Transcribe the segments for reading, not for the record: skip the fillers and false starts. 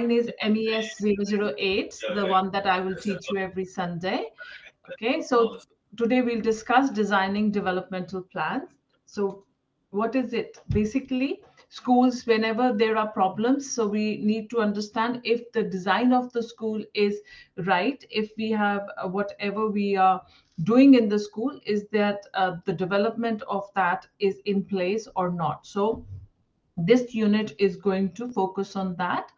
mine is MES 008, the one that I will teach you every Sunday. Okay, so today we'll discuss designing developmental plans. So what is it? Basically, schools, whenever there are problems, so we need to understand if the design of the school is right, if we have whatever we are doing in the school, is that the development of that is in place or not. So this unit is going to focus on that.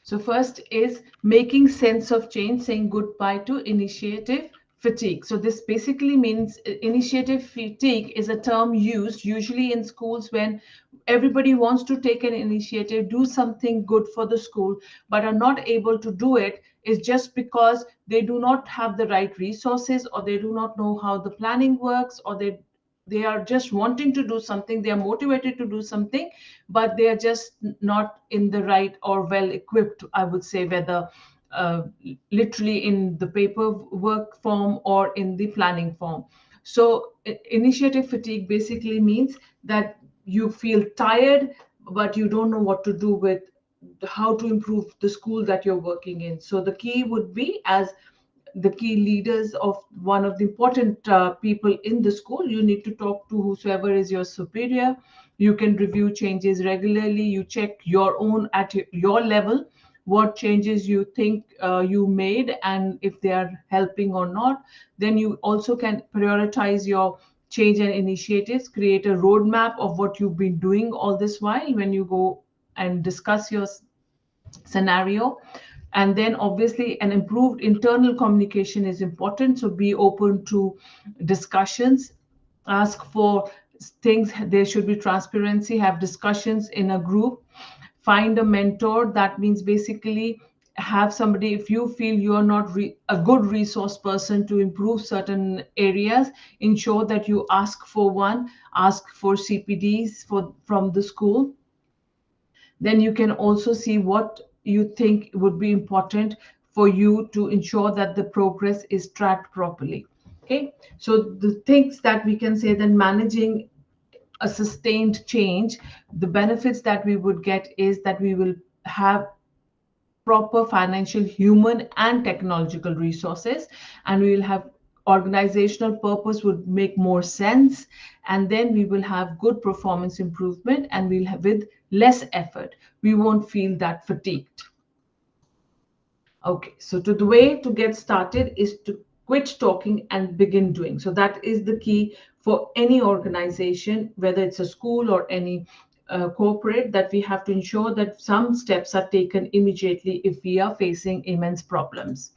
So first is making sense of change, saying goodbye to initiative fatigue. So this basically means initiative fatigue is a term used usually in schools when everybody wants to take an initiative, do something good for the school, but are not able to do it, is just because they do not have the right resources, or they do not know how the planning works, or they are just wanting to do something, they are motivated to do something, but they are just not in the right or well equipped, I would say, whether uh, literally in the paperwork form or in the planning form. So initiative fatigue basically means that you feel tired, but you don't know what to do with how to improve the school that you're working in. So the key would be, as the key leaders of one of the important people in the school, you need to talk to whosoever is your superior. You can review changes regularly. You check your own at your level, what changes you think you made, and if they are helping or not. Then you also can prioritize your change and initiatives, create a roadmap of what you've been doing all this while when you go and discuss your scenario. And then obviously an improved internal communication is important, so be open to discussions, ask for things, there should be transparency, have discussions in a group, find a mentor. That means basically have somebody, if you feel you are not a good resource person to improve certain areas, ensure that you ask for one, ask for CPDs from the school. Then you can also see what you think would be important for you to ensure that the progress is tracked properly. Okay, so the things that we can say, then managing a sustained change, the benefits that we would get is that we will have proper financial, human, and technological resources, and we will have organizational purpose would make more sense, and then we will have good performance improvement, and we'll have with less effort, we won't feel that fatigued. Okay, so the way to get started is to quit talking and begin doing. So that is the key for any organization, whether it's a school or any corporate, that we have to ensure that some steps are taken immediately if we are facing immense problems.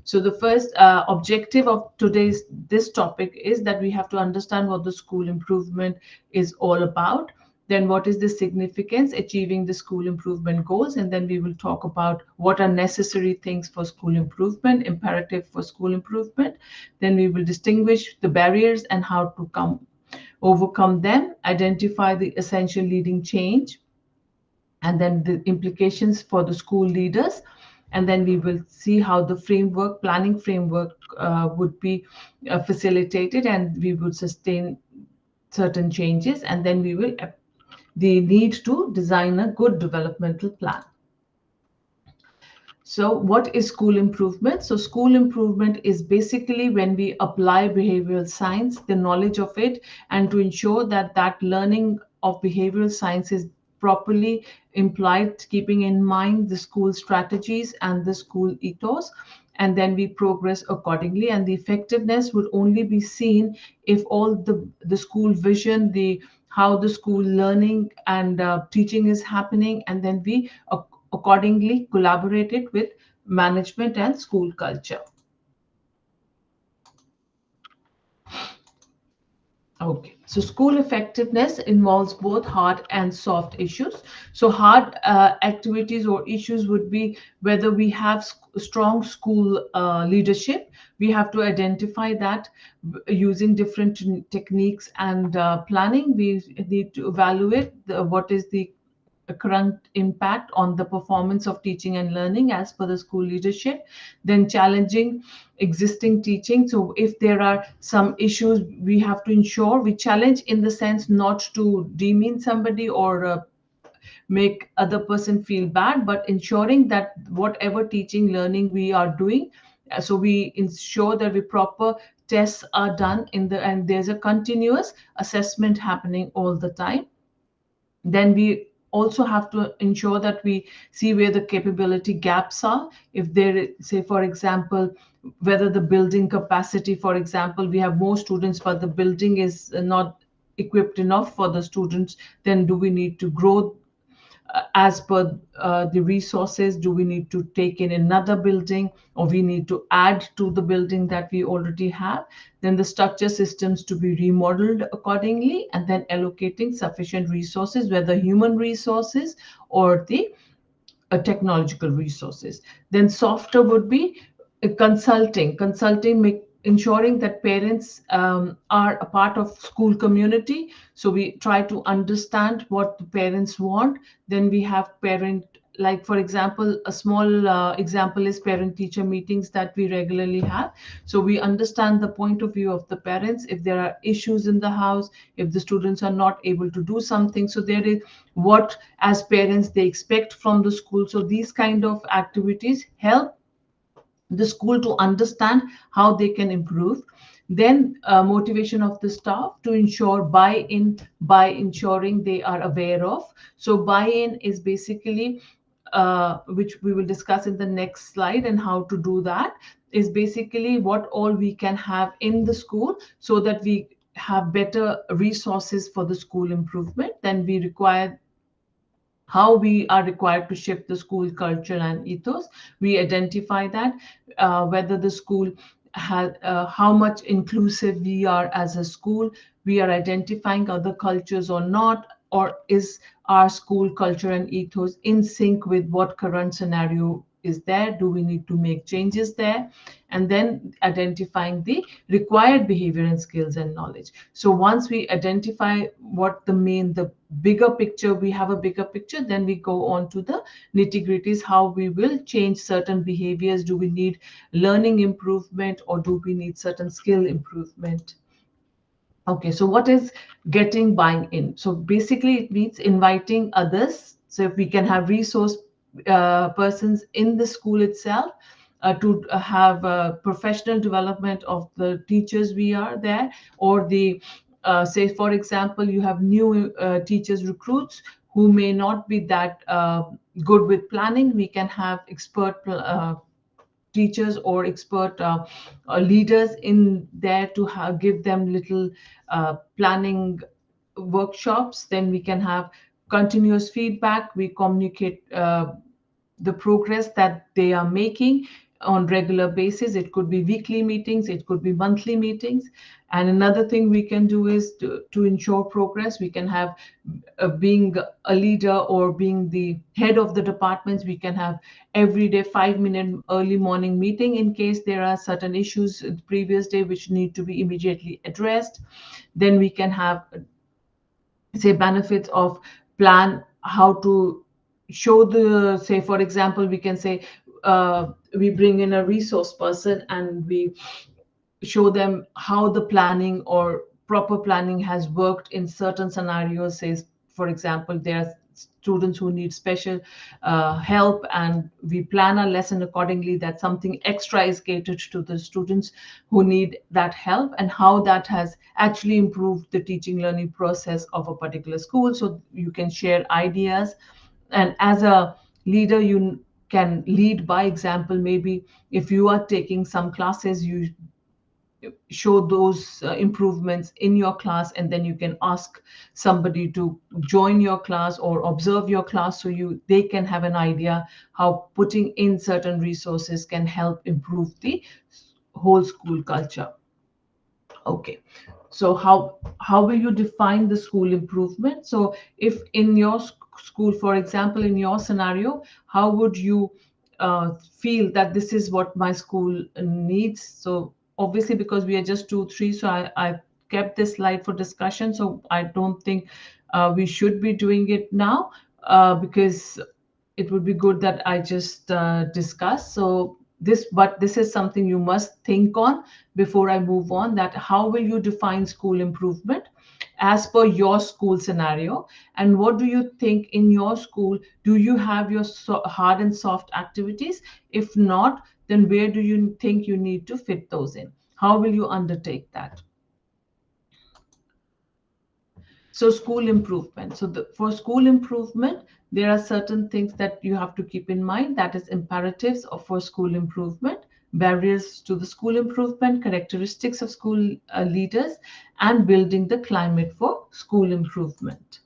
So the first objective of today's this topic is that we have to understand what the school improvement is all about. Then what is the significance achieving the school improvement goals, and then we will talk about what are necessary things for school improvement, imperative for school improvement. Then we will distinguish the barriers and how to overcome them, identify the essential leading change, and then the implications for the school leaders. And then we will see how the planning framework would be facilitated, and we would sustain certain changes. And then we will the need to design a good developmental plan. So what is school improvement? So school improvement is basically when we apply behavioral science, the knowledge of it, and to ensure that that learning of behavioral science is properly implied, keeping in mind the school strategies and the school ethos, and then we progress accordingly. And the effectiveness would only be seen if all the school vision, the how the school learning and teaching is happening, and then we accordingly collaborated with management and school culture. Okay, so school effectiveness involves both hard and soft issues. So hard activities or issues would be whether we have strong school leadership. We have to identify that using different techniques and planning. We need to evaluate what is the current impact on the performance of teaching and learning as per the school leadership. Then challenging existing teaching. So if there are some issues, we have to ensure we challenge in the sense not to demean somebody or make other person feel bad, but ensuring that whatever teaching learning we are doing, so we ensure that the proper tests are done in the, and there's a continuous assessment happening all the time. Then we also have to ensure that we see where the capability gaps are. If there, say for example, whether the building capacity, for example, we have more students but the building is not equipped enough for the students, then do we need to grow as per the resources? Do we need to take in another building, or we need to add to the building that we already have? Then the structure systems to be remodeled accordingly, and then allocating sufficient resources, whether human resources or the technological resources. Then softer would be consulting, ensuring that parents are a part of school community. So we try to understand what the parents want. Then we have parent, like for example, a small example is parent teacher meetings that we regularly have. So we understand the point of view of the parents, if there are issues in the house, if the students are not able to do something, so there is what as parents they expect from the school. So these kind of activities help the school to understand how they can improve. Then motivation of the staff to ensure buy-in by ensuring they are aware of. So buy-in is basically, which we will discuss in the next slide, and how to do that is basically what all we can have in the school so that we have better resources for the school improvement. Then we require how we are required to shift the school culture and ethos. We identify that whether the school has how much inclusive we are as a school. We are identifying other cultures or not, or is our school culture and ethos in sync with what current scenario is there? Do we need to make changes there? And then identifying the required behavior and skills and knowledge. So once we identify what the bigger picture, we have a bigger picture, then we go on to the nitty gritties, how we will change certain behaviors. Do we need learning improvement, or do we need certain skill improvement? Okay, so what is getting buying in? So basically, it means inviting others. So if we can have resource persons in the school itself to have professional development of the teachers we are there, or the say for example, you have new teachers recruits who may not be that good with planning. We can have expert teachers or expert leaders in there to give them little planning workshops. Then we can have continuous feedback. We communicate the progress that they are making on regular basis. It could be weekly meetings, it could be monthly meetings. And another thing we can do is to ensure progress. We can have being a leader or being the head of the departments, we can have every day 5-minute early morning meeting in case there are certain issues the previous day which need to be immediately addressed. Then we can have, say, benefits of plan, how to show the, say for example, we can say we bring in a resource person and we show them how the planning or proper planning has worked in certain scenarios. Says for example, there are students who need special help, and we plan a lesson accordingly that something extra is catered to the students who need that help, and how that has actually improved the teaching learning process of a particular school. So you can share ideas, and as a leader you can lead by example. Maybe if you are taking some classes, you show those improvements in your class, and then you can ask somebody to join your class or observe your class, so they can have an idea how putting in certain resources can help improve the whole school culture. Okay, so how will you define the school improvement? So if in your school, for example, in your scenario, how would you feel that this is what my school needs? So obviously, because we are just 2-3, so I kept this slide for discussion. So I don't think we should be doing it now because it would be good that I just discuss. So but this is something you must think on before I move on, that how will you define school improvement? as per your school scenario. And what do you think in your school? Do you have your hard and soft activities? If not, then where do you think you need to fit those in? How will you undertake that? So school improvement. So for school improvement, there are certain things that you have to keep in mind. That is imperatives for school improvement, barriers to the school improvement, characteristics of school leaders, and building the climate for school improvement.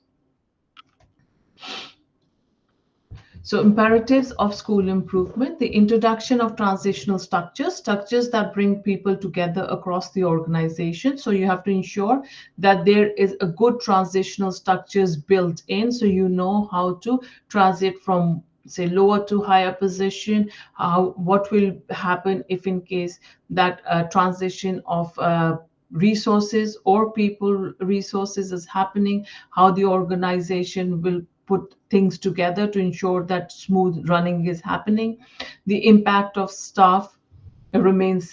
So imperatives of school improvement, the introduction of transitional structures, structures that bring people together across the organization. So you have to ensure that there is a good transitional structures built in, so you know how to transit from, say, lower to higher position, how, what will happen if in case that transition of resources or people resources is happening, how the organization will put things together to ensure that smooth running is happening. The impact of staff remains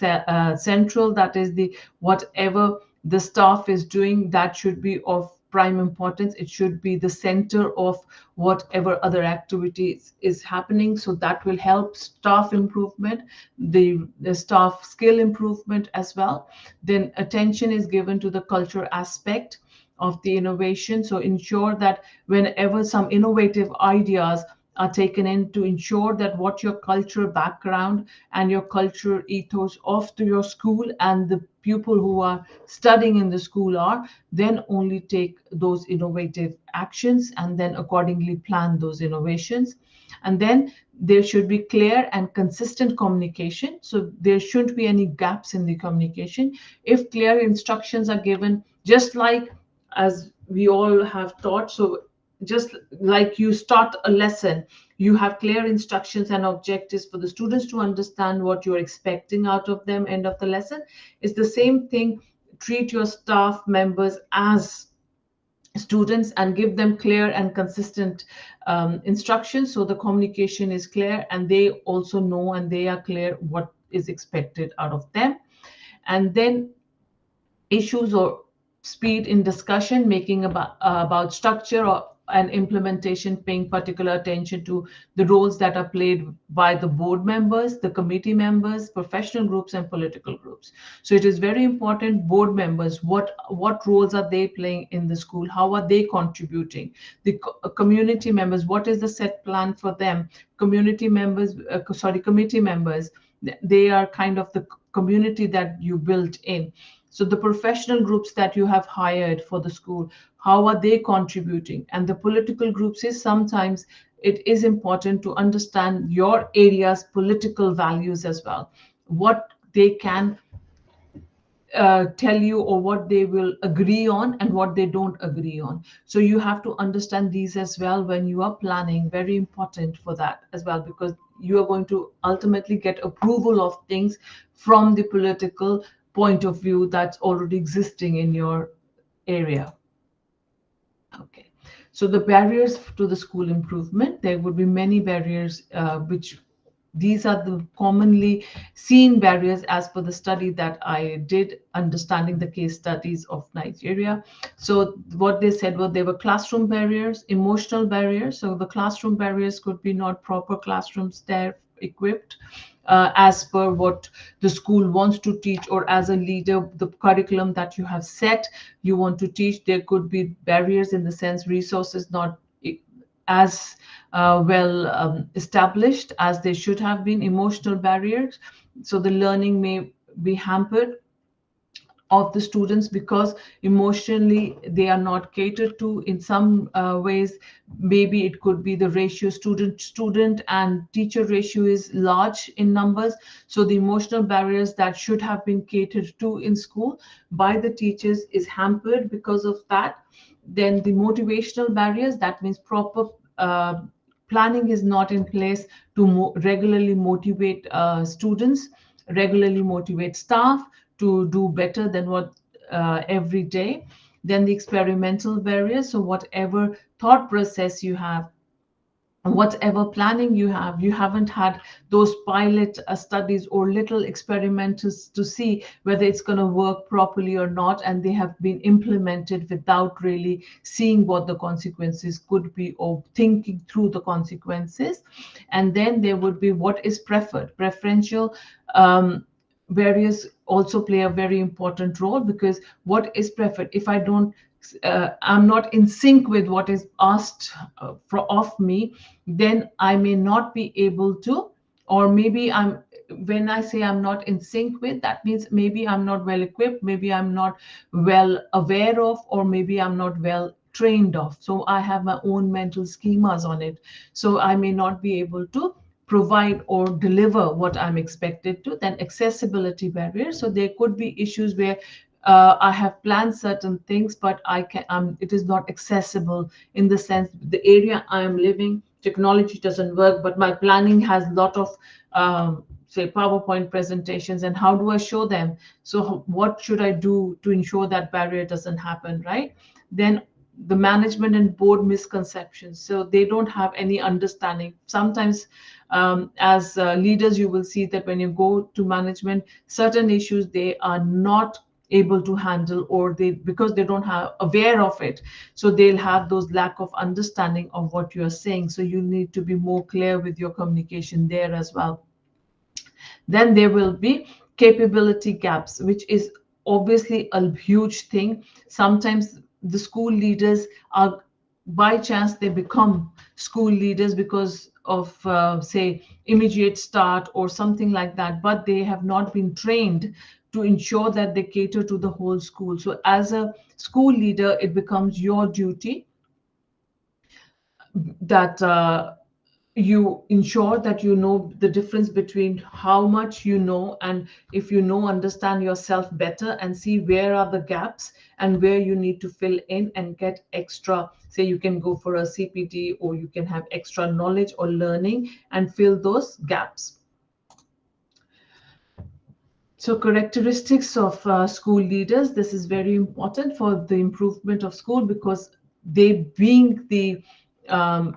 central. That is, the whatever the staff is doing, that should be of prime importance. It should be the center of whatever other activities is happening. So that will help staff improvement, the staff skill improvement as well. Then attention is given to the culture aspect of the innovation. So ensure that whenever some innovative ideas are taken in, to ensure that what your cultural background and your cultural ethos of to your school and the people who are studying in the school are, then only take those innovative actions and then accordingly plan those innovations. And then there should be clear and consistent communication. So there shouldn't be any gaps in the communication. If clear instructions are given, just like as we all have taught, so just like you start a lesson, you have clear instructions and objectives for the students to understand what you're expecting out of them end of the lesson. It's the same thing. Treat your staff members as students and give them clear and consistent instructions, so the communication is clear and they also know and they are clear what is expected out of them. And then issues or speed in discussion, making about structure or and implementation, paying particular attention to the roles that are played by the board members, the committee members, professional groups, and political groups. So it is very important. Board members, what roles are they playing in the school? How are they contributing? The community members, what is the set plan for them? Community members, committee members, they are kind of the community that you built in. So the professional groups that you have hired for the school, how are they contributing? And the political groups is sometimes it is important to understand your area's political values as well, what they can tell you or what they will agree on and what they don't agree on. So you have to understand these as well when you are planning. Very important for that as well, because you are going to ultimately get approval of things from the political point of view that's already existing in your area. Okay. So the barriers to the school improvement, there would be many barriers, which these are the commonly seen barriers as per the study that I did, understanding the case studies of Nigeria. So what they said was there were classroom barriers, emotional barriers. So the classroom barriers could be not proper classrooms there equipped as per what the school wants to teach, or as a leader, the curriculum that you have set, you want to teach. There could be barriers in the sense resources not as well established as they should have been, emotional barriers. So the learning may be hampered of the students because emotionally they are not catered to in some ways. Maybe it could be the ratio student and teacher ratio is large in numbers, so the emotional barriers that should have been catered to in school by the teachers is hampered because of that. Then the motivational barriers, that means proper planning is not in place to regularly motivate students, regularly motivate staff to do better than what every day. Then the experimental barriers, so whatever thought process you have, whatever planning you haven't had those pilot studies or little experiments to see whether it's going to work properly or not, and they have been implemented without really seeing what the consequences could be or thinking through the consequences. And then there would be what is preferential barriers also play a very important role, because what is preferred, if I don't I'm not in sync with what is asked of me, then I may not be able to, or maybe when I say I'm not in sync with, that means maybe I'm not well equipped, maybe I'm not well aware of, or maybe I'm not well trained of. So I have my own mental schemas on it. So I may not be able to provide or deliver what I'm expected to. Then accessibility barriers. So there could be issues where I have planned certain things, but it is not accessible, in the sense the area I am living, technology doesn't work, but my planning has a lot of, say, PowerPoint presentations, and how do I show them? So what should I do to ensure that barrier doesn't happen, right? Then the management and board misconceptions. So they don't have any understanding. Sometimes, as leaders, you will see that when you go to management, certain issues they are not able to handle, or they, because they don't have aware of it, so they'll have those lack of understanding of what you're saying. So you need to be more clear with your communication there as well. Then there will be capability gaps, which is obviously a huge thing. Sometimes the school leaders are, by chance, they become school leaders because of, say, immediate start or something like that, but they have not been trained to ensure that they cater to the whole school. So as a school leader, it becomes your duty that you ensure that you know the difference between how much you know, and if you know, understand yourself better and see where are the gaps and where you need to fill in and get extra. Say you can go for a CPD, or you can have extra knowledge or learning and fill those gaps. So characteristics of school leaders, this is very important for the improvement of school, because they, being the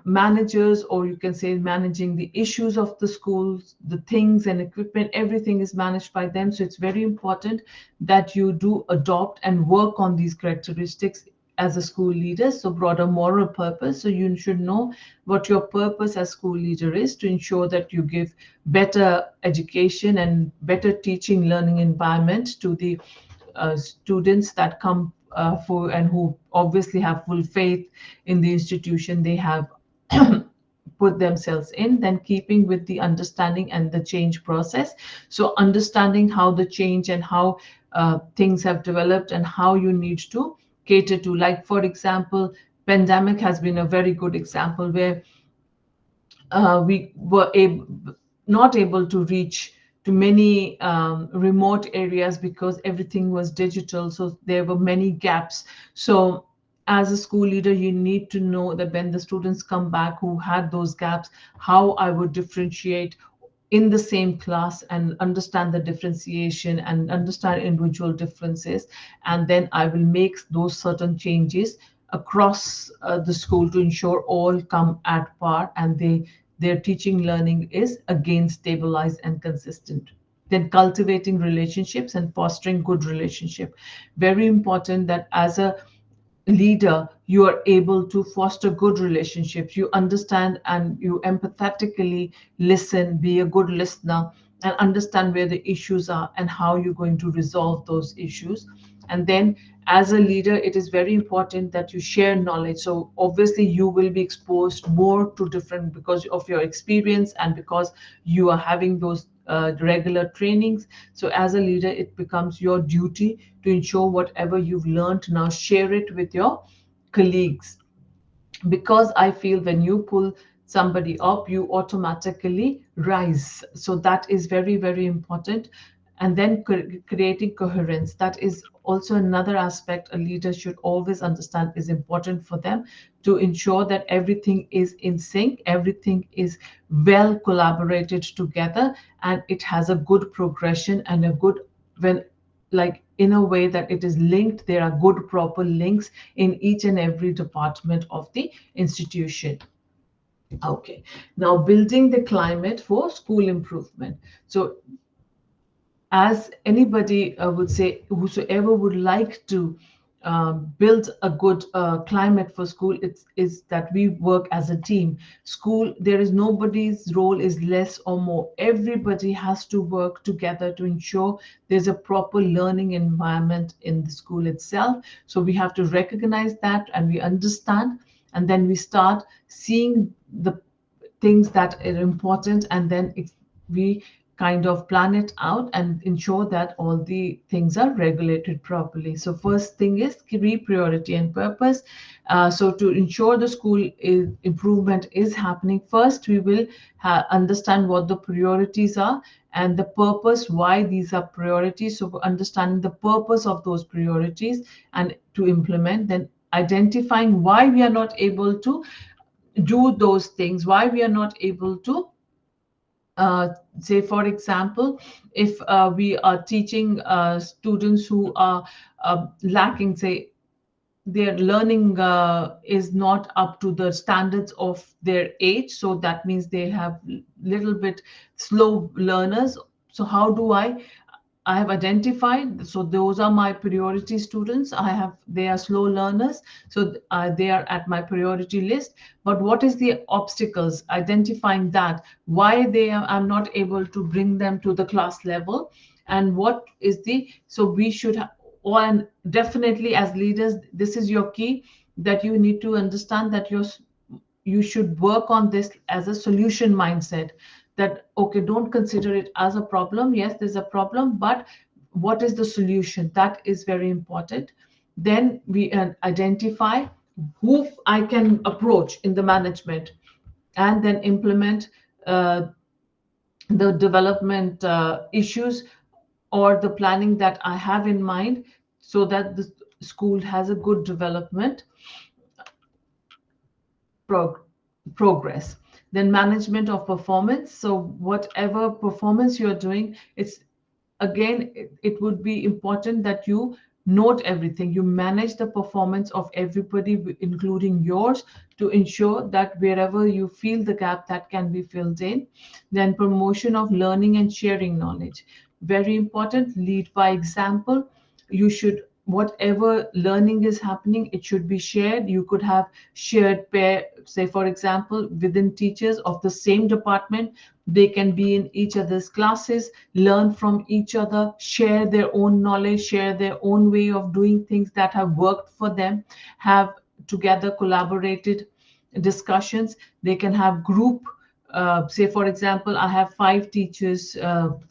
managers, or you can say managing the issues of the schools, the things and equipment, everything is managed by them. So it's very important that you do adopt and work on these characteristics as a school leader. So broader moral purpose. So you should know what your purpose as school leader is, to ensure that you give better education and better teaching learning environment to the students that come for, and who obviously have full faith in the institution they have put themselves in. Then keeping with the understanding and the change process. So understanding how the change and how things have developed and how you need to cater to. Like, for example, pandemic has been a very good example, where we were not able to reach to many remote areas because everything was digital. So there were many gaps. So as a school leader, you need to know that when the students come back who had those gaps, how I would differentiate in the same class and understand the differentiation and understand individual differences. And then I will make those certain changes across the school to ensure all come at par, and their teaching learning is again stabilized and consistent. Then cultivating relationships and fostering good relationship. Very important that as a leader, you are able to foster good relationships. You understand and you empathetically listen, be a good listener, and understand where the issues are and how you're going to resolve those issues. And then, as a leader, it is very important that you share knowledge. So obviously you will be exposed more to different, because of your experience and because you are having those regular trainings. So as a leader, it becomes your duty to ensure whatever you've learned, now share it with your colleagues. Because I feel when you pull somebody up, you automatically rise. So that is very, very important. And then creating coherence, that is also another aspect a leader should always understand is important for them, to ensure that everything is in sync, everything is well collaborated together, and it has a good progression and a good, when, like, in a way that it is linked, there are good proper links in each and every department of the institution. Okay, now building the climate for school improvement. So as anybody would say, whosoever would like to build a good climate for school, it's is that we work as a team. School, there is nobody's role is less or more. Everybody has to work together to ensure there's a proper learning environment in the school itself. So we have to recognize that, and we understand, and then we start seeing the things that are important, and then we kind of plan it out and ensure that all the things are regulated properly. So first thing is priority and purpose. So to ensure the improvement is happening, first we will understand what the priorities are and the purpose why these are priorities. So understanding the purpose of those priorities and to implement, then identifying why we are not able to do those things, why we are not able to say, for example, if we are teaching students who are lacking, say their learning is not up to the standards of their age, so that means they have little bit slow learners. So how do I have identified, so those are my priority students. They are slow learners, so they are at my priority list. But what is the obstacles? Identifying that, why I'm not able to bring them to the class level, and what is so we should and definitely as leaders, this is your key, that you need to understand that you should work on this as a solution mindset, that okay, don't consider it as a problem. Yes, there's a problem, but what is the solution? That is very important. Then we identify who I can approach in the management, and then implement the development issues or the planning that I have in mind, so that the school has a good development prog- progress. Then management of performance. So whatever performance you're doing, it's again, it would be important that you note everything. You manage the performance of everybody, including yours, to ensure that wherever you feel the gap, that can be filled in. Then promotion of learning and sharing knowledge. Very important. Lead by example. You should, whatever learning is happening, it should be shared. You could have shared pair, say for example, within teachers of the same department, they can be in each other's classes, learn from each other, share their own knowledge, share their own way of doing things that have worked for them, have together collaborated discussions. They can have group, say for example, I have 5 teachers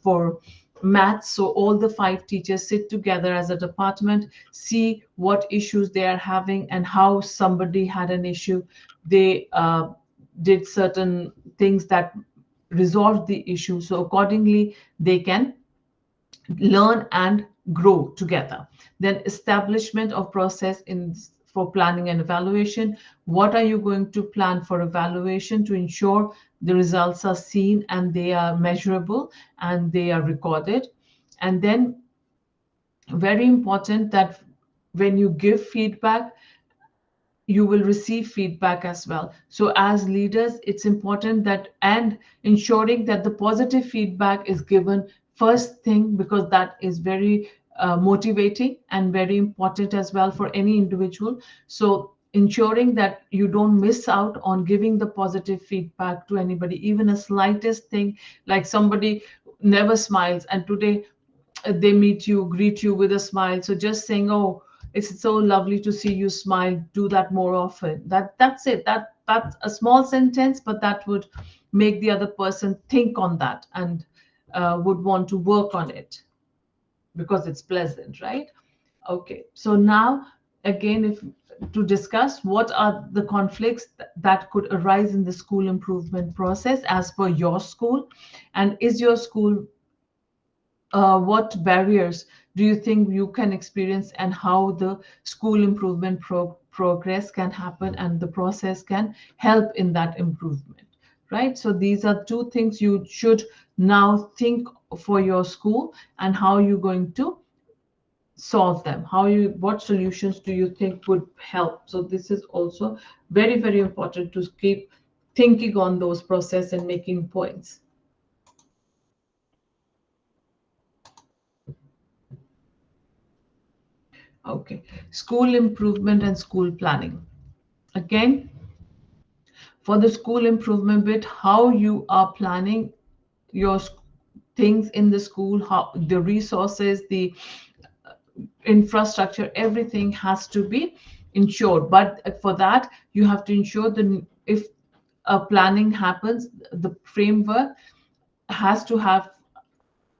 for maths, so all the 5 teachers sit together as a department, see what issues they are having and how somebody had an issue. They did certain things that resolved the issue, so accordingly they can learn and grow together. Then establishment of process in for planning and evaluation. What are you going to plan for evaluation to ensure the results are seen and they are measurable and they are recorded? And then very important that when you give feedback, you will receive feedback as well. So as leaders, it's important that, and ensuring that the positive feedback is given first thing, because that is very motivating and very important as well for any individual. So ensuring that you don't miss out on giving the positive feedback to anybody, even a slightest thing, like somebody never smiles and today they meet you, greet you with a smile. So just saying, "Oh, it's so lovely to see you smile. Do that more often." That's it. That's a small sentence, but that would make the other person think on that and would want to work on it because it's pleasant, right? Okay. So now again, if to discuss what are the conflicts that could arise in the school improvement process as per your school, and is your school what barriers do you think you can experience, and how the school improvement progress can happen and the process can help in that improvement, right? So these are 2 things you should now think for your school, and how you're going to solve them, what solutions do you think would help. So this is also very, very important to keep thinking on those process and making points. Okay, school improvement and school planning. Again, for the school improvement bit, how you are planning your things in the school, how the resources, the infrastructure, everything has to be ensured. But for that, you have to ensure that if a planning happens, the framework has to have,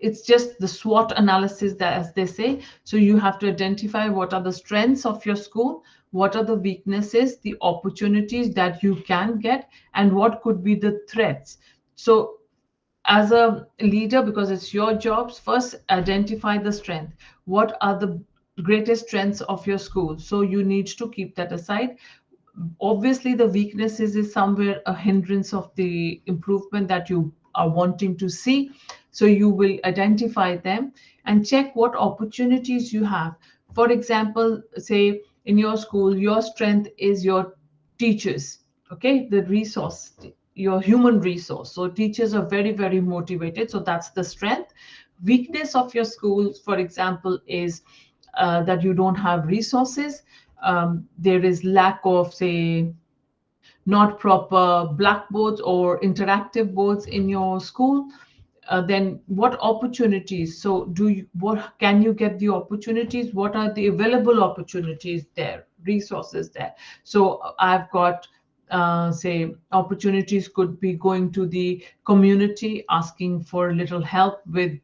it's just the SWOT analysis, that as they say. So you have to identify what are the strengths of your school, what are the weaknesses, the opportunities that you can get, and what could be the threats. So as a leader, because it's your jobs, first identify the strength. What are the greatest strengths of your school? So you need to keep that aside. Obviously the weaknesses is somewhere a hindrance of the improvement that you are wanting to see, so you will identify them and check what opportunities you have. For example, say in your school your strength is your teachers, okay, the resource, your human resource. So teachers are very, very motivated, so that's the strength. Weakness of your school, for example, is that you don't have resources. There is lack of, say, not proper blackboards or interactive boards in your school. Then what opportunities? So do you, what can you get the opportunities? What are the available opportunities there, resources there? So I've got, say, opportunities could be going to the community, asking for a little help with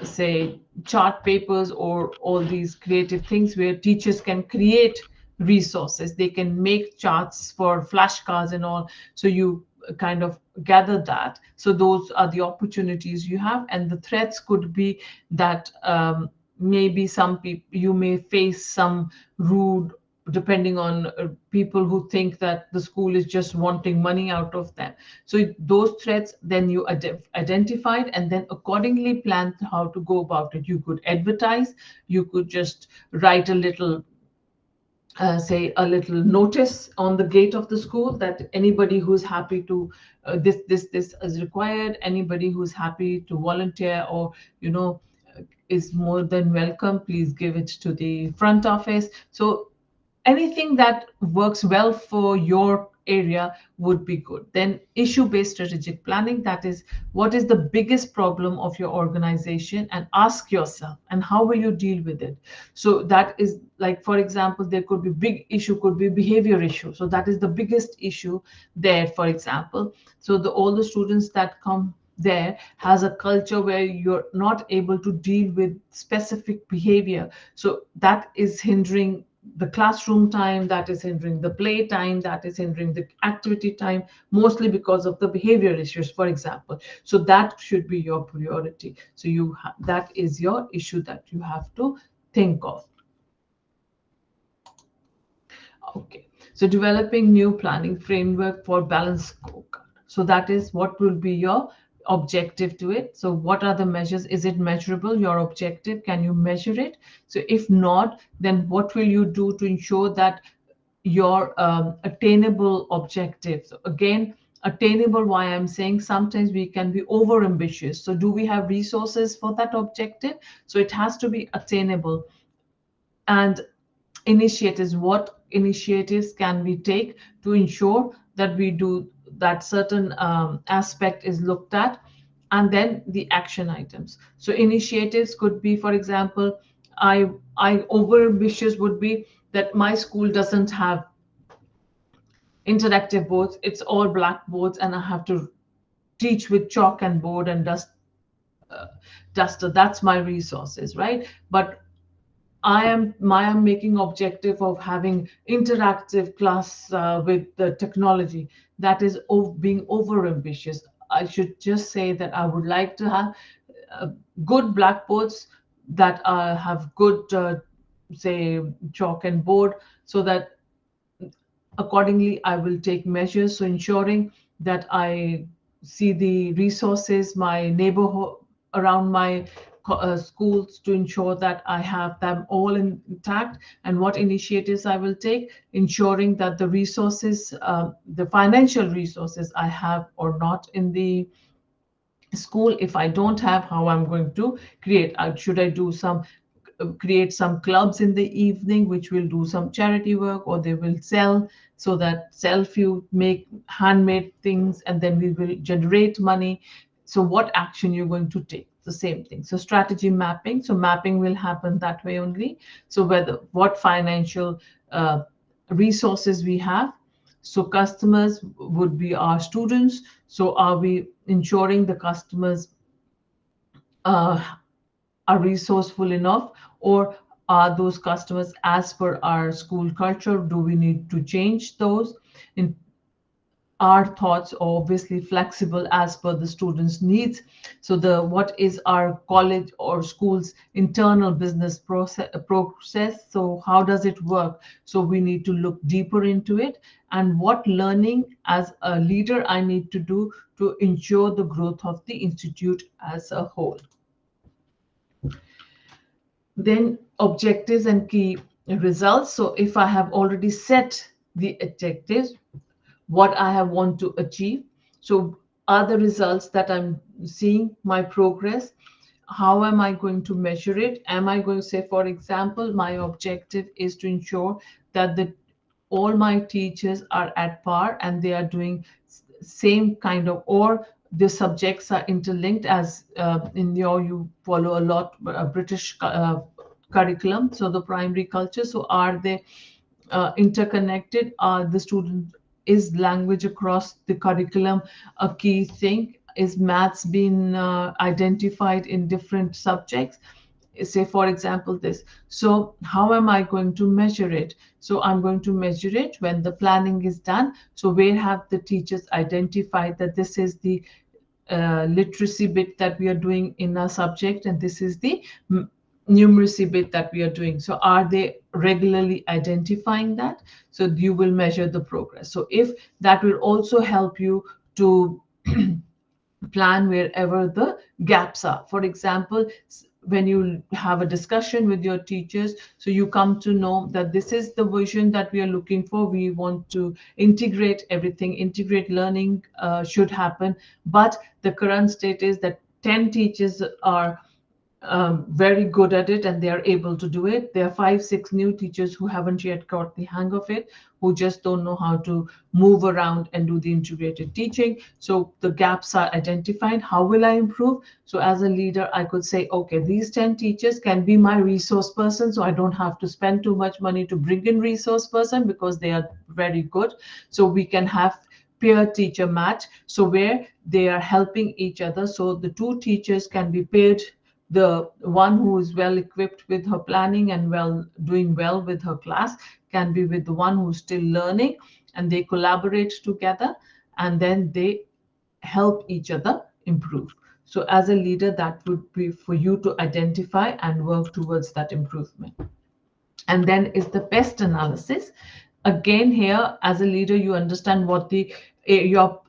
say chart papers or all these creative things where teachers can create resources. They can make charts for flashcards and all. So you kind of gather that. So those are the opportunities you have. And the threats could be that maybe some people, you may face some rude, depending on people who think that the school is just wanting money out of them. So those threats, then you identified, and then accordingly plan how to go about it. You could advertise, you could just write a little, say a little notice on the gate of the school that anybody who's happy to, this is required. Anybody who's happy to volunteer or, you know, is more than welcome. Please give it to the front office. So anything that works well for your area would be good. Then issue-based strategic planning, that is, what is the biggest problem of your organization, and ask yourself, and how will you deal with it? So that is, like, for example, there could be big issue, could be behavior issue. So that is the biggest issue there, for example. So all the students that come there has a culture where you're not able to deal with specific behavior. So that is hindering the classroom time, that is hindering the play time, that is hindering the activity time, mostly because of the behavior issues, for example. So that should be your priority. So that is your issue that you have to think of. Okay, so developing new planning framework for balanced scorecard. So that is what will be your objective to it. So what are the measures? Is it measurable, your objective? Can you measure it? So if not, then what will you do to ensure that your attainable objectives? So again, attainable, why I'm saying sometimes we can be over ambitious. So do we have resources for that objective? So it has to be attainable. And initiatives, what initiatives can we take to ensure that we do that certain aspect is looked at? And then the action items. So initiatives could be, for example, I over ambitious would be that my school doesn't have interactive boards, it's all blackboards, and I have to teach with chalk and board and duster. That's my resources, right? But I am making objective of having interactive class with the technology. That is being over ambitious. I should just say that I would like to have good blackboards that have good, say, chalk and board, so that accordingly I will take measures. So ensuring that I see the resources, my neighborhood around my schools to ensure that I have them all intact, and what initiatives I will take, ensuring that the resources, the financial resources I have or not in the school. If I don't have, how I'm going to create. Should I do some create some clubs in the evening which will do some charity work, or they will sell, so that sell few make handmade things, and then we will generate money. So what action you're going to take, the same thing. So strategy mapping, so mapping will happen that way only. So whether what financial resources we have. So customers would be our students. So are we ensuring the customers uh, are resourceful enough, or are those customers as per our school culture? Do we need to change those? In our thoughts are obviously flexible as per the students' needs. So the what is our college or school's internal business process? So how does it work? So we need to look deeper into it, and what learning as a leader I need to do to ensure the growth of the institute as a whole. Then objectives and key results. So if I have already set the objectives, what I have want to achieve. So are the results that I'm seeing my progress? How am I going to measure it? Am I going to say, for example, my objective is to ensure that the all my teachers are at par and they are doing same kind of, or the subjects are interlinked, as in your you follow a lot British curriculum, so the primary culture. So are they interconnected? Are the student, is language across the curriculum a key thing? Is maths being identified in different subjects? Say for example this. So how am I going to measure it? So I'm going to measure it when the planning is done. So where have the teachers identified that this is the literacy bit that we are doing in our subject, and this is the numeracy bit that we are doing. So are they regularly identifying that? So you will measure the progress. So if that will also help you to plan wherever the gaps are. For example, when you have a discussion with your teachers, so you come to know that this is the vision that we are looking for. We want to integrate everything, integrate learning should happen. But the current state is that 10 teachers are very good at it and they are able to do it. There are 5, 6 new teachers who haven't yet got the hang of it, who just don't know how to move around and do the integrated teaching. So the gaps are identified. How will I improve? So as a leader, I could say, okay, these 10 teachers can be my resource person. So I don't have to spend too much money to bring in resource person because they are very good. So we can have peer teacher match, so where they are helping each other. So the two teachers can be paired, the one who is well equipped with her planning and doing well with her class can be with the one who's still learning, and they collaborate together and then they help each other improve. So as a leader, that would be for you to identify and work towards that improvement. And then is the pest analysis. Again, here as a leader, you understand what the your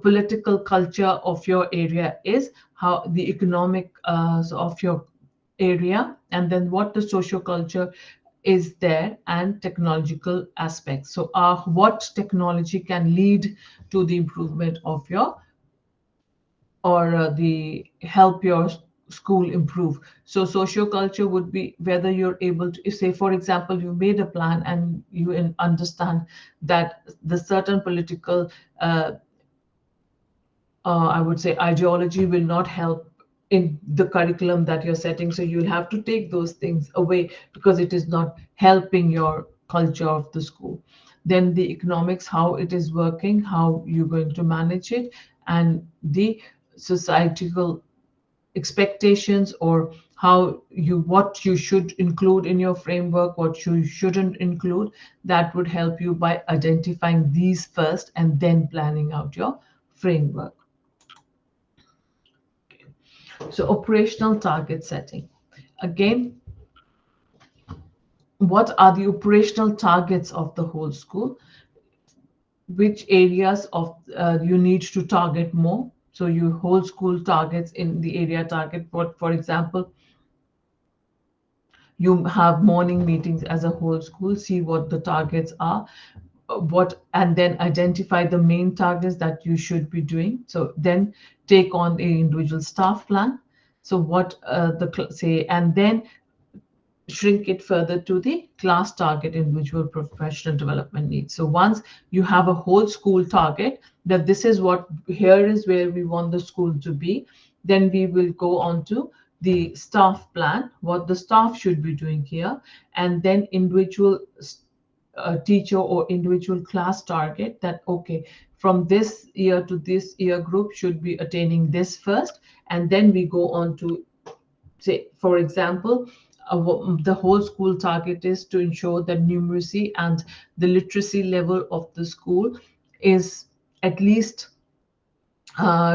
political culture of your area is, how the economic of your area, and then what the social culture is there, and technological aspects. So what technology can lead to the improvement of your, or the help your school improve. So socioculture would be whether you're able to say, for example, you made a plan and you understand that the certain political I would say ideology will not help in the curriculum that you're setting. So you'll have to take those things away because it is not helping your culture of the school. Then the economics, how it is working, how you're going to manage it, and the societal expectations, or how you, what you should include in your framework, what you shouldn't include. That would help you by identifying these first and then planning out your framework. So operational target setting. Again, what are the operational targets of the whole school? Which areas of you need to target more? So you whole school targets in the area target. For example, you have morning meetings as a whole school, see what the targets are, what, and then identify the main targets that you should be doing. So then take on a individual staff plan. So what say, and then shrink it further to the class target individual professional development needs. So once you have a whole school target, that this is what, here is where we want the school to be, then we will go on to the staff plan, what the staff should be doing here, and then individual teacher or individual class target, that okay, from this year to this year group should be attaining this first, and then we go on to, say, for example, the whole school target is to ensure that numeracy and the literacy level of the school is at least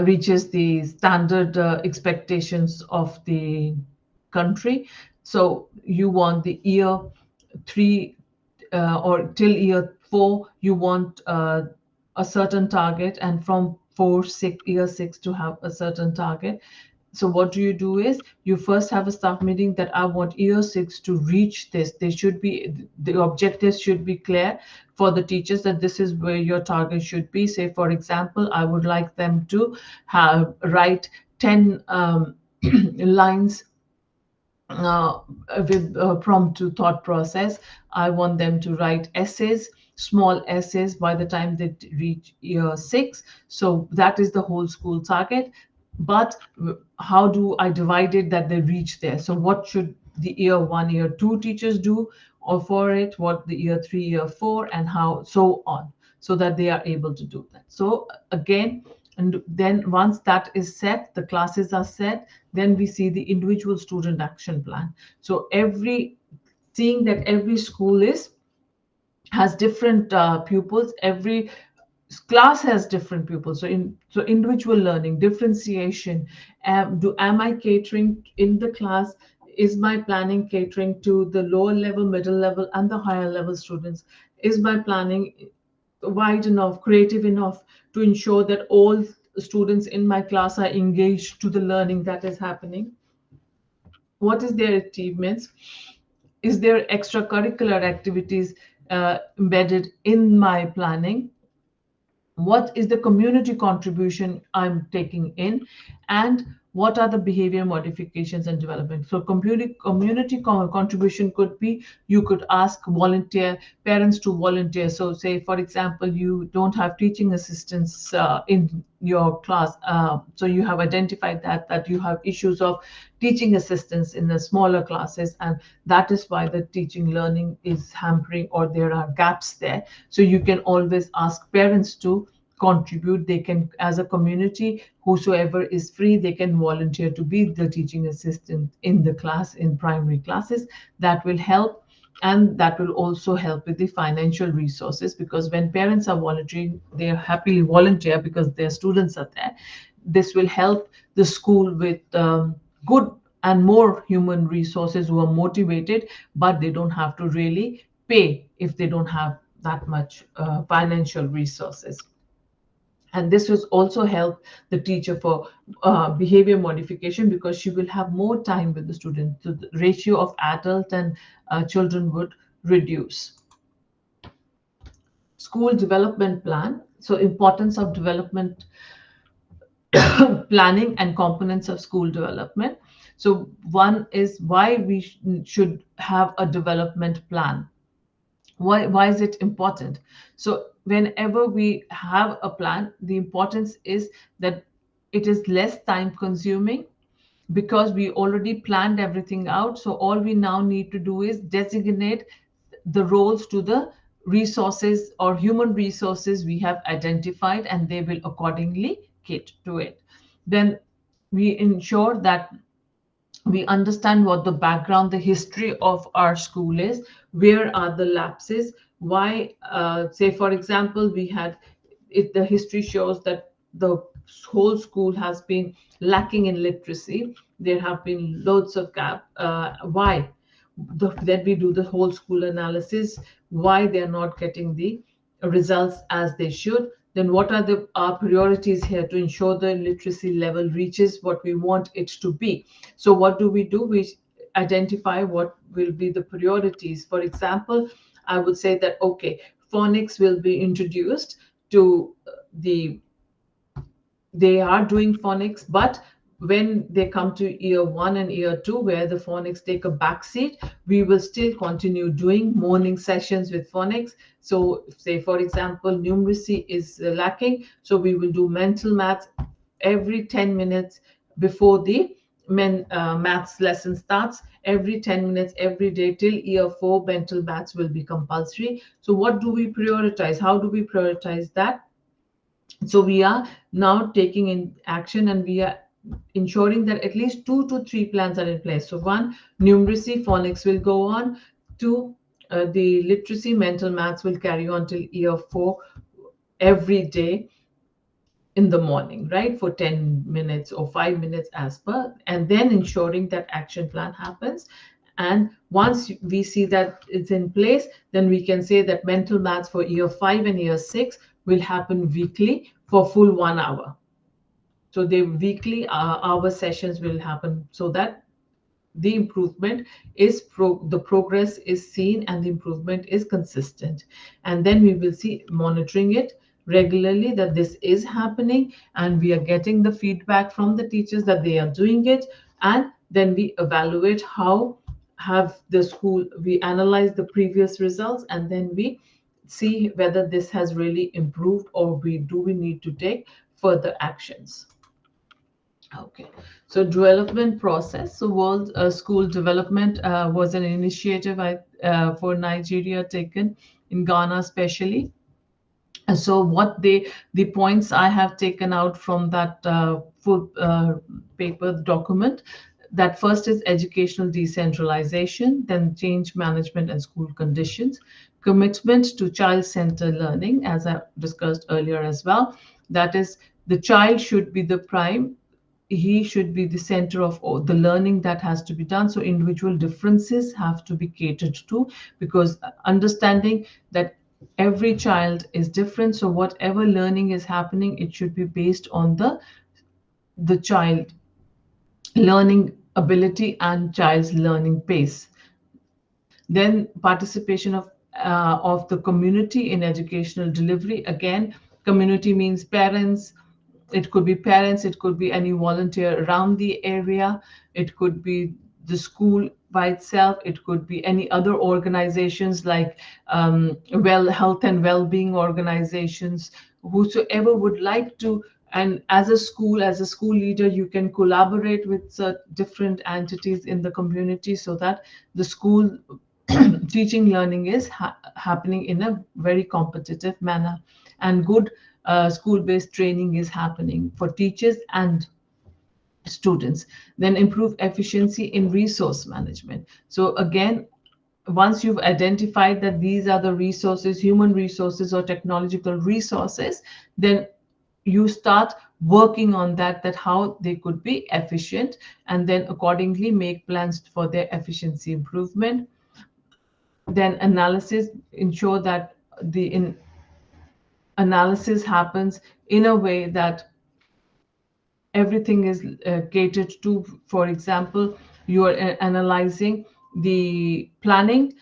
reaches the standard expectations of the country. So you want the year 3 or till year 4, you want a certain target, and from year 6 to have a certain target. So what do you do is you first have a staff meeting that I want year 6 to reach this. They should be, the objectives should be clear for the teachers, that this is where your target should be. Say, for example, I would like them to write 10 lines uh, with prompt to thought process. I want them to write essays, small essays, by the time they reach year 6. So that is the whole school target. But how do I divide it that they reach there? So what should the year 1, year 2 teachers do or for it? What the year 3, year 4, and how so on, so that they are able to do that. So again, and then once that is set, the classes are set, then we see the individual student action plan. So seeing that every school has different pupils, every class has different pupils. So individual learning, differentiation. Am I catering in the class? Is my planning catering to the lower level, middle level, and the higher level students? Is my planning wide enough, creative enough to ensure that all students in my class are engaged to the learning that is happening? What is their achievements? Is there extracurricular activities embedded in my planning? What is the community contribution I'm taking in, and what are the behavior modifications and development? So community contribution could be, you could ask parents to volunteer. So say, for example, you don't have teaching assistants in your class, so you have identified that you have issues of teaching assistants in the smaller classes, and that is why the teaching learning is hampering, or there are gaps there. So you can always ask parents to contribute. They can, as a community, whosoever is free, they can volunteer to be the teaching assistant in the class, in primary classes. That will help, and that will also help with the financial resources, because when parents are volunteering, they happily volunteer because their students are there. This will help the school with good and more human resources who are motivated, but they don't have to really pay if they don't have that much financial resources. And this will also help the teacher for behavior modification, because she will have more time with the student. So the ratio of adult and children would reduce. School development plan. So importance of development planning and components of school development. So one is why we should have a development plan. Why is it important? So whenever we have a plan, the importance is that it is less time consuming, because we already planned everything out. So all we now need to do is designate the roles to the resources or human resources we have identified, and they will accordingly cater to it. Then we ensure that we understand what the background, the history of our school is, where are the lapses, why, say, for example, we had it, the history shows that the whole school has been lacking in literacy. There have been loads of gap. Why? Then we do the whole school analysis, why they're not getting the results as they should. then what are the our priorities here to ensure the literacy level reaches what we want it to be? So what do? We identify what will be the priorities. For example, I would say that, okay, phonics will be introduced to the they are doing phonics, but when they come to year one and year two, where the phonics take a backseat, we will still continue doing morning sessions with phonics. So, say for example, numeracy is lacking, so we will do mental maths every 10 minutes before the maths lesson starts. Every 10 minutes every day till year four, mental maths will be compulsory. So, what do we prioritize? How do we prioritize that? So we are now taking in action, and we are ensuring that at least 2 to 3 plans are in place. So one, numeracy, phonics will go on. Two, the literacy, mental maths will carry on till year four every day in the morning, right, for 10 minutes or 5 minutes as per, and then ensuring that action plan happens. And once we see that it's in place, then we can say that mental maths for year five and year six will happen weekly for full 1 hour. So the weekly hour sessions will happen, so that the improvement is the progress is seen and the improvement is consistent. And then we will see monitoring it regularly, that this is happening, and we are getting the feedback from the teachers that they are doing it. And then we evaluate how have the school, we analyze the previous results, and then we see whether this has really improved, or we need to take further actions. Okay, so development process. So World School Development was an initiative for Nigeria, taken in Ghana especially. And so what the points I have taken out from that full paper document, that first is educational decentralization, then change management and school conditions, commitment to child-centered learning, as I discussed earlier as well. That is, the child should be the prime, he should be the center of all the learning that has to be done. So individual differences have to be catered to, because understanding that every child is different, so whatever learning is happening, it should be based on the child learning ability and child's learning pace. Then participation of the community in educational delivery. Again, community means parents. It could be parents, it could be any volunteer around the area, it could be the school by itself, it could be any other organizations like health and well-being organizations, whosoever would like to. And as a school leader, you can collaborate with different entities in the community, so that the school teaching learning is happening in a very competitive manner, and good school-based training is happening for teachers and students. Then improve efficiency in resource management. So again, once you've identified that these are the resources, human resources or technological resources, then you start working on that how they could be efficient, and then accordingly make plans for their efficiency improvement. Then analysis, ensure that the analysis happens in a way that everything is catered to. For example, you are analyzing the planning,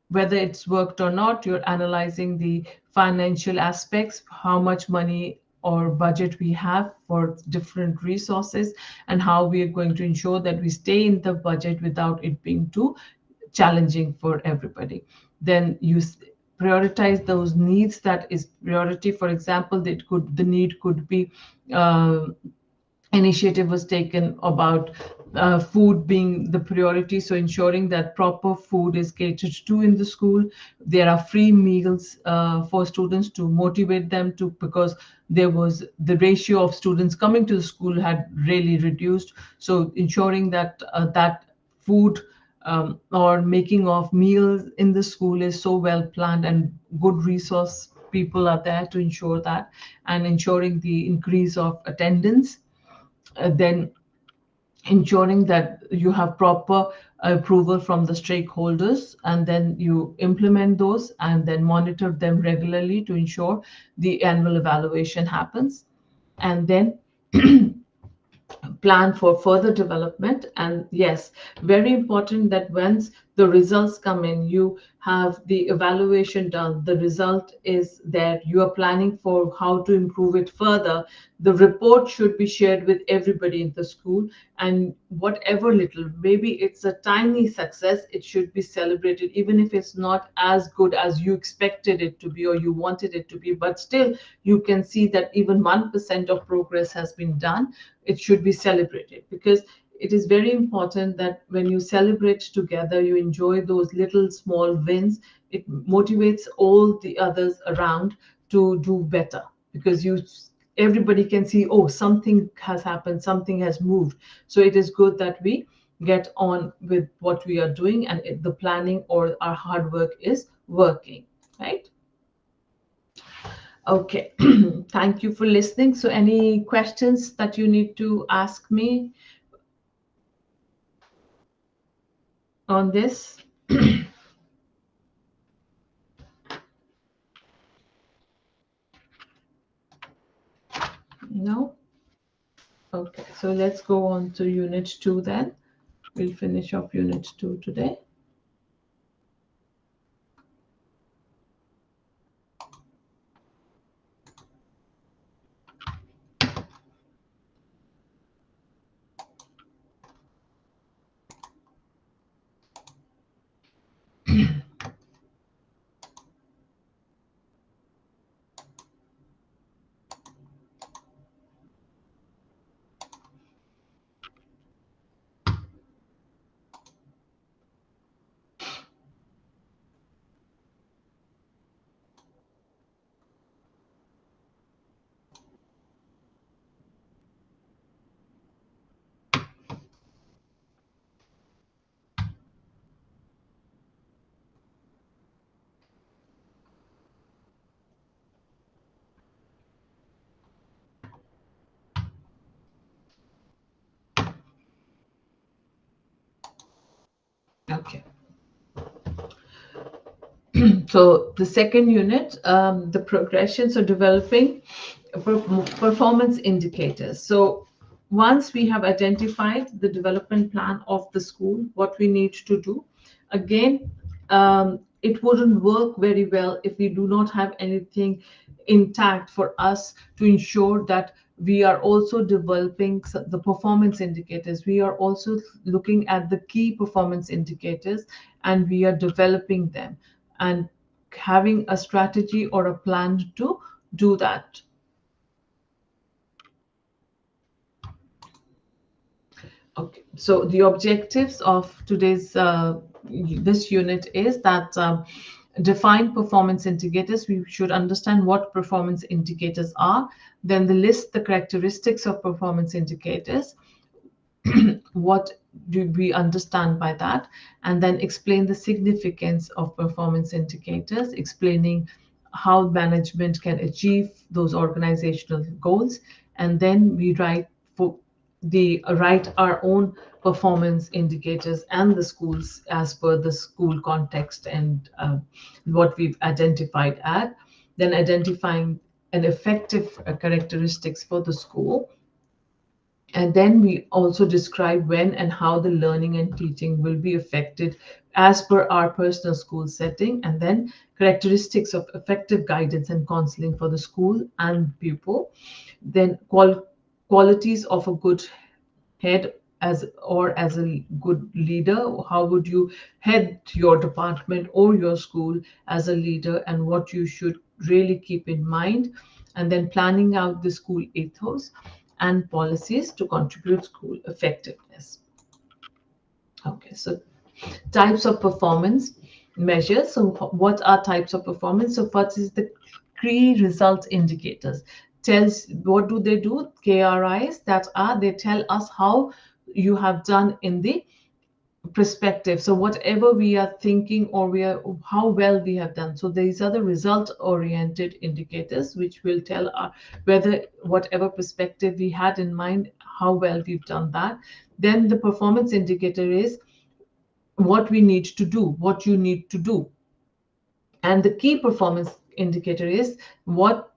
whether it's worked or not. You're analyzing the financial aspects, how much money or budget we have for different resources, and how we are going to ensure that we stay in the budget without it being too challenging for everybody. Then you prioritize those needs that is priority. For example, the need could be initiative was taken about food being the priority, so ensuring that proper food is catered to in the school. There are free meals for students to motivate them to, because there was the ratio of students coming to the school had really reduced. So ensuring that that food or making of meals in the school is so well planned, and good resource people are there to ensure that, and ensuring the increase of attendance. Then ensuring that you have proper approval from the stakeholders, and then you implement those and then monitor them regularly to ensure the annual evaluation happens, and then plan for further development. And yes, very important that once the results come in, you have the evaluation done, the result is there, you are planning for how to improve it further. The report should be shared with everybody in the school, and whatever little, maybe it's a tiny success, it should be celebrated, even if it's not as good as you expected it to be or you wanted it to be, but still you can see that even 1% of progress has been done. It should be celebrated, because it is very important that when you celebrate together, you enjoy those little small wins. It motivates all the others around to do better, because you everybody can see, oh, something has happened, something has moved. So it is good that we get on with what we are doing, and the planning or our hard work is working, right? Okay. Thank you for listening. So any questions that you need to ask me on this? No? Okay. So let's go on to Unit 2 then. We'll finish off Unit 2 today. Okay. So the second unit, the progression, so developing performance indicators. So once we have identified the development plan of the school, what we need to do, again, it wouldn't work very well if we do not have anything intact for us to ensure that we are also developing the performance indicators. We are also looking at the key performance indicators, and we are developing them and having a strategy or a plan to do that. Okay, so the objectives of today's this unit is that define performance indicators. We should understand what performance indicators are. Then the list the characteristics of performance indicators. What do we understand by that? And then explain the significance of performance indicators, explaining how management can achieve those organizational goals. And then we write our own performance indicators and the schools as per the school context and what we've identified at. Then identifying an effective characteristics for the school, and then we also describe when and how the learning and teaching will be affected as per our personal school setting, and then characteristics of effective guidance and counseling for the school and pupil. Then qualities of a good head as a good leader. How would you head your department or your school as a leader, and what you should really keep in mind. And then planning out the school ethos and policies to contribute school effectiveness. Okay, so types of performance measures. So what are types of performance? So first is the key results indicators. Tells what do they do? KRIs, that are, they tell us how you have done in the perspective. So whatever we are thinking, or how well we have done. So these are the result oriented indicators, which will tell whether whatever perspective we had in mind, how well we've done that. Then the performance indicator is what we need to do, what you need to do. And the key performance indicator is what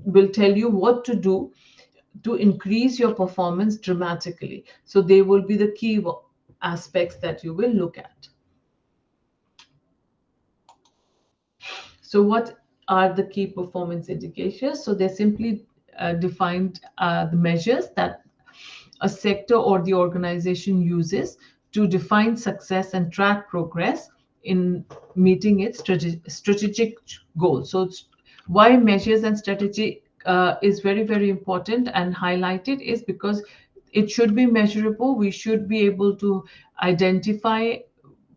will tell you what to do to increase your performance dramatically. So they will be the key aspects that you will look at. So what are the key performance indicators? So they're simply defined the measures that a sector or the organization uses to define success and track progress in meeting its strategic goals. So why measures and strategy is very, very important and highlighted is because it should be measurable. We should be able to identify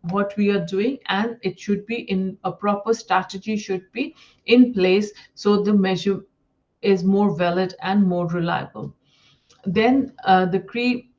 what we are doing, and it should be in a proper strategy should be in place, so the measure is more valid and more reliable. Then the key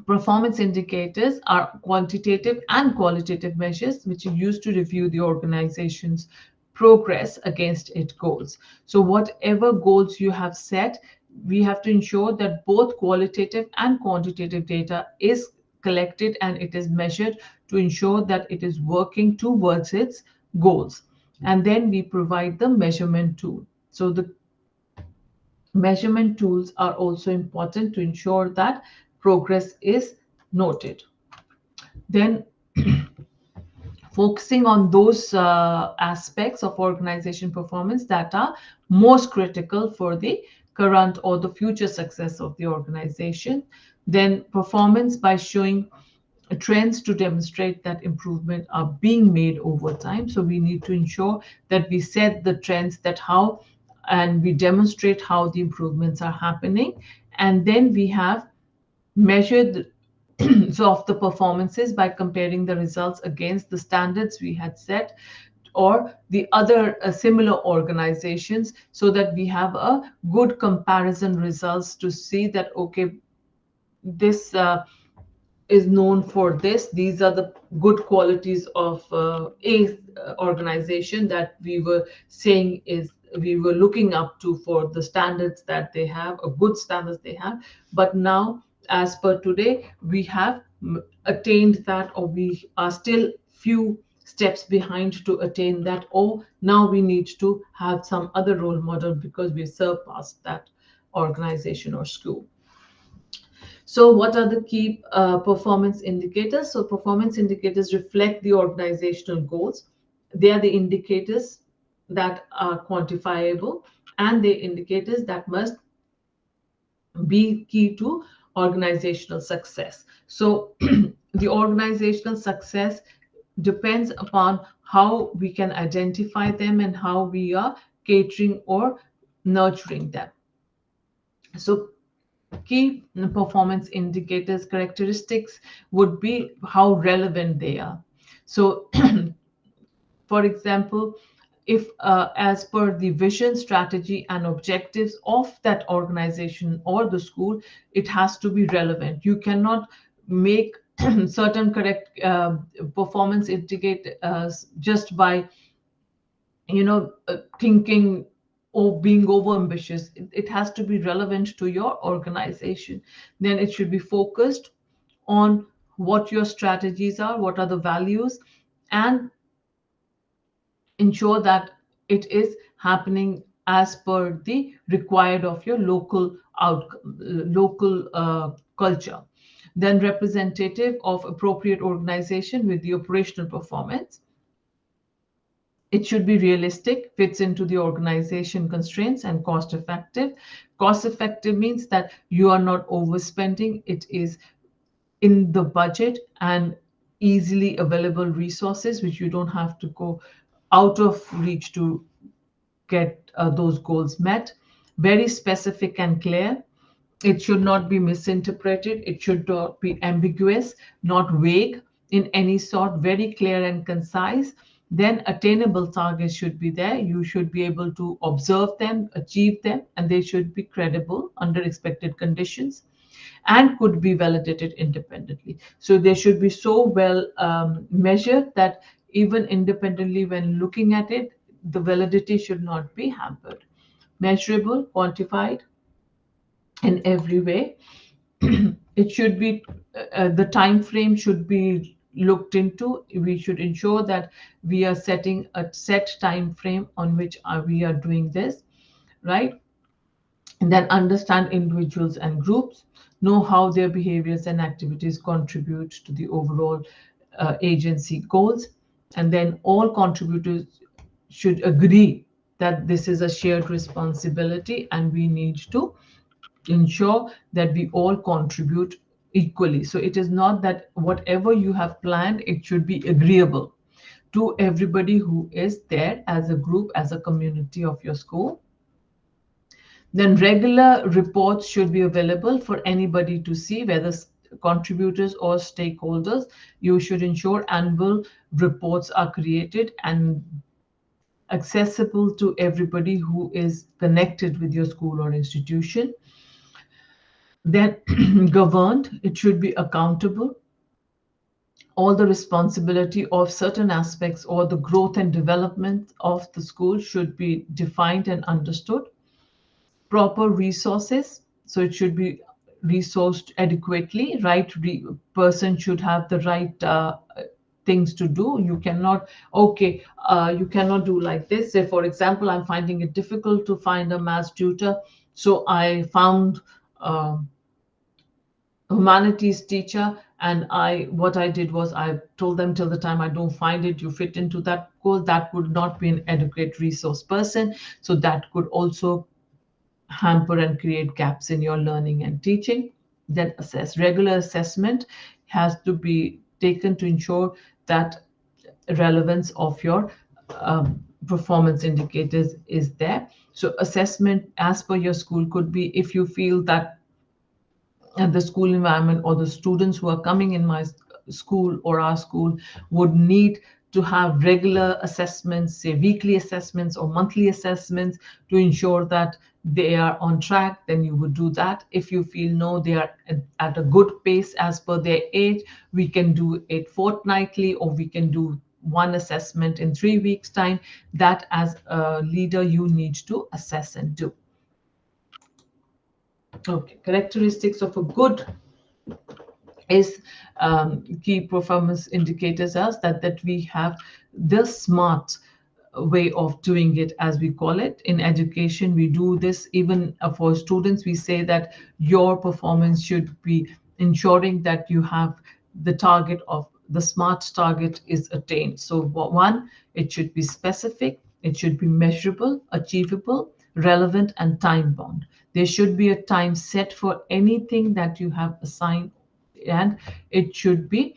performance indicators are quantitative and qualitative measures which are used to review the organization's progress against its goals. So whatever goals you have set, we have to ensure that both qualitative and quantitative data is collected and it is measured to ensure that it is working towards its goals. And then we provide the measurement tool. So the measurement tools are also important to ensure that progress is noted. Then focusing on those aspects of organization performance that are most critical for the current or the future success of the organization. Then performance by showing trends to demonstrate that improvement are being made over time. So we need to ensure that we set the trends, that how, and we demonstrate how the improvements are happening. And then we have measured of the performances by comparing the results against the standards we had set or the other similar organizations, so that we have a good comparison results to see that, okay, this is known for this. These are the good qualities of a organization that we were saying is we were looking up to for the standards that they have, a good standards they have. But now, as per today, we have attained that, or we are still few steps behind to attain that, or now we need to have some other role model because we surpassed that organization or school. So what are the key performance indicators? So performance indicators reflect the organizational goals. They are the indicators that are quantifiable, and the indicators that must be key to organizational success. So the organizational success depends upon how we can identify them and how we are catering or nurturing them. So key performance indicators characteristics would be how relevant they are. So for example, if as per the vision, strategy, and objectives of that organization or the school, it has to be relevant. You cannot make certain correct performance indicators just by thinking or being over ambitious. It has to be relevant to your organization. Then it should be focused on what your strategies are, what are the values, and ensure that it is happening as per the required of your local culture. Then representative of appropriate organization with the operational performance. It should be realistic, fits into the organization constraints, and cost effective. Cost effective means that you are not overspending. It is in the budget and easily available resources, which you don't have to go out of reach to get those goals met. Very specific and clear. It should not be misinterpreted. It should not be ambiguous, not vague in any sort, very clear and concise. Then attainable targets should be there. You should be able to observe them, achieve them, and they should be credible under expected conditions. and could be validated independently. So they should be so well measured that even independently when looking at it, the validity should not be hampered. Measurable, quantified in every way. It should be the time frame should be looked into. We should ensure that we are setting a set time frame on which we are doing this, right? And then understand individuals and groups, know how their behaviors and activities contribute to the overall agency goals, and then all contributors should agree that this is a shared responsibility and we need to ensure that we all contribute equally. So it is not that whatever you have planned, it should be agreeable to everybody who is there as a group, as a community of your school. Then regular reports should be available for anybody to see, whether contributors or stakeholders. You should ensure annual reports are created and accessible to everybody who is connected with your school or institution. Then governed, it should be accountable. All the responsibility of certain aspects or the growth and development of the school should be defined and understood. Proper resources, so it should be resourced adequately. Person should have the right things to do. You cannot, okay, you cannot do like this. Say, for example, I'm finding it difficult to find a math tutor, so I found humanities teacher, and what I did was I told them, till the time I don't find it you fit into that goal, that would not be an adequate resource person. So that could also hamper and create gaps in your learning and teaching. Then assess. Regular assessment has to be taken to ensure that relevance of your performance indicators is there. So assessment as per your school could be, if you feel that the school environment or the students who are coming in my school or our school would need to have regular assessments, say weekly assessments or monthly assessments, to ensure that they are on track, then you would do that. If you feel no, they are at a good pace as per their age, we can do it fortnightly, or we can do one assessment in 3 weeks time. That as a leader you need to assess and do. Okay, characteristics of a good is key performance indicators as that we have the SMART way of doing it, as we call it. In education, we do this even for students. We say that your performance should be ensuring that you have the target of the SMART target is attained. So one, it should be specific, it should be measurable, achievable, relevant, and time bound. There should be a time set for anything that you have assigned, and it should be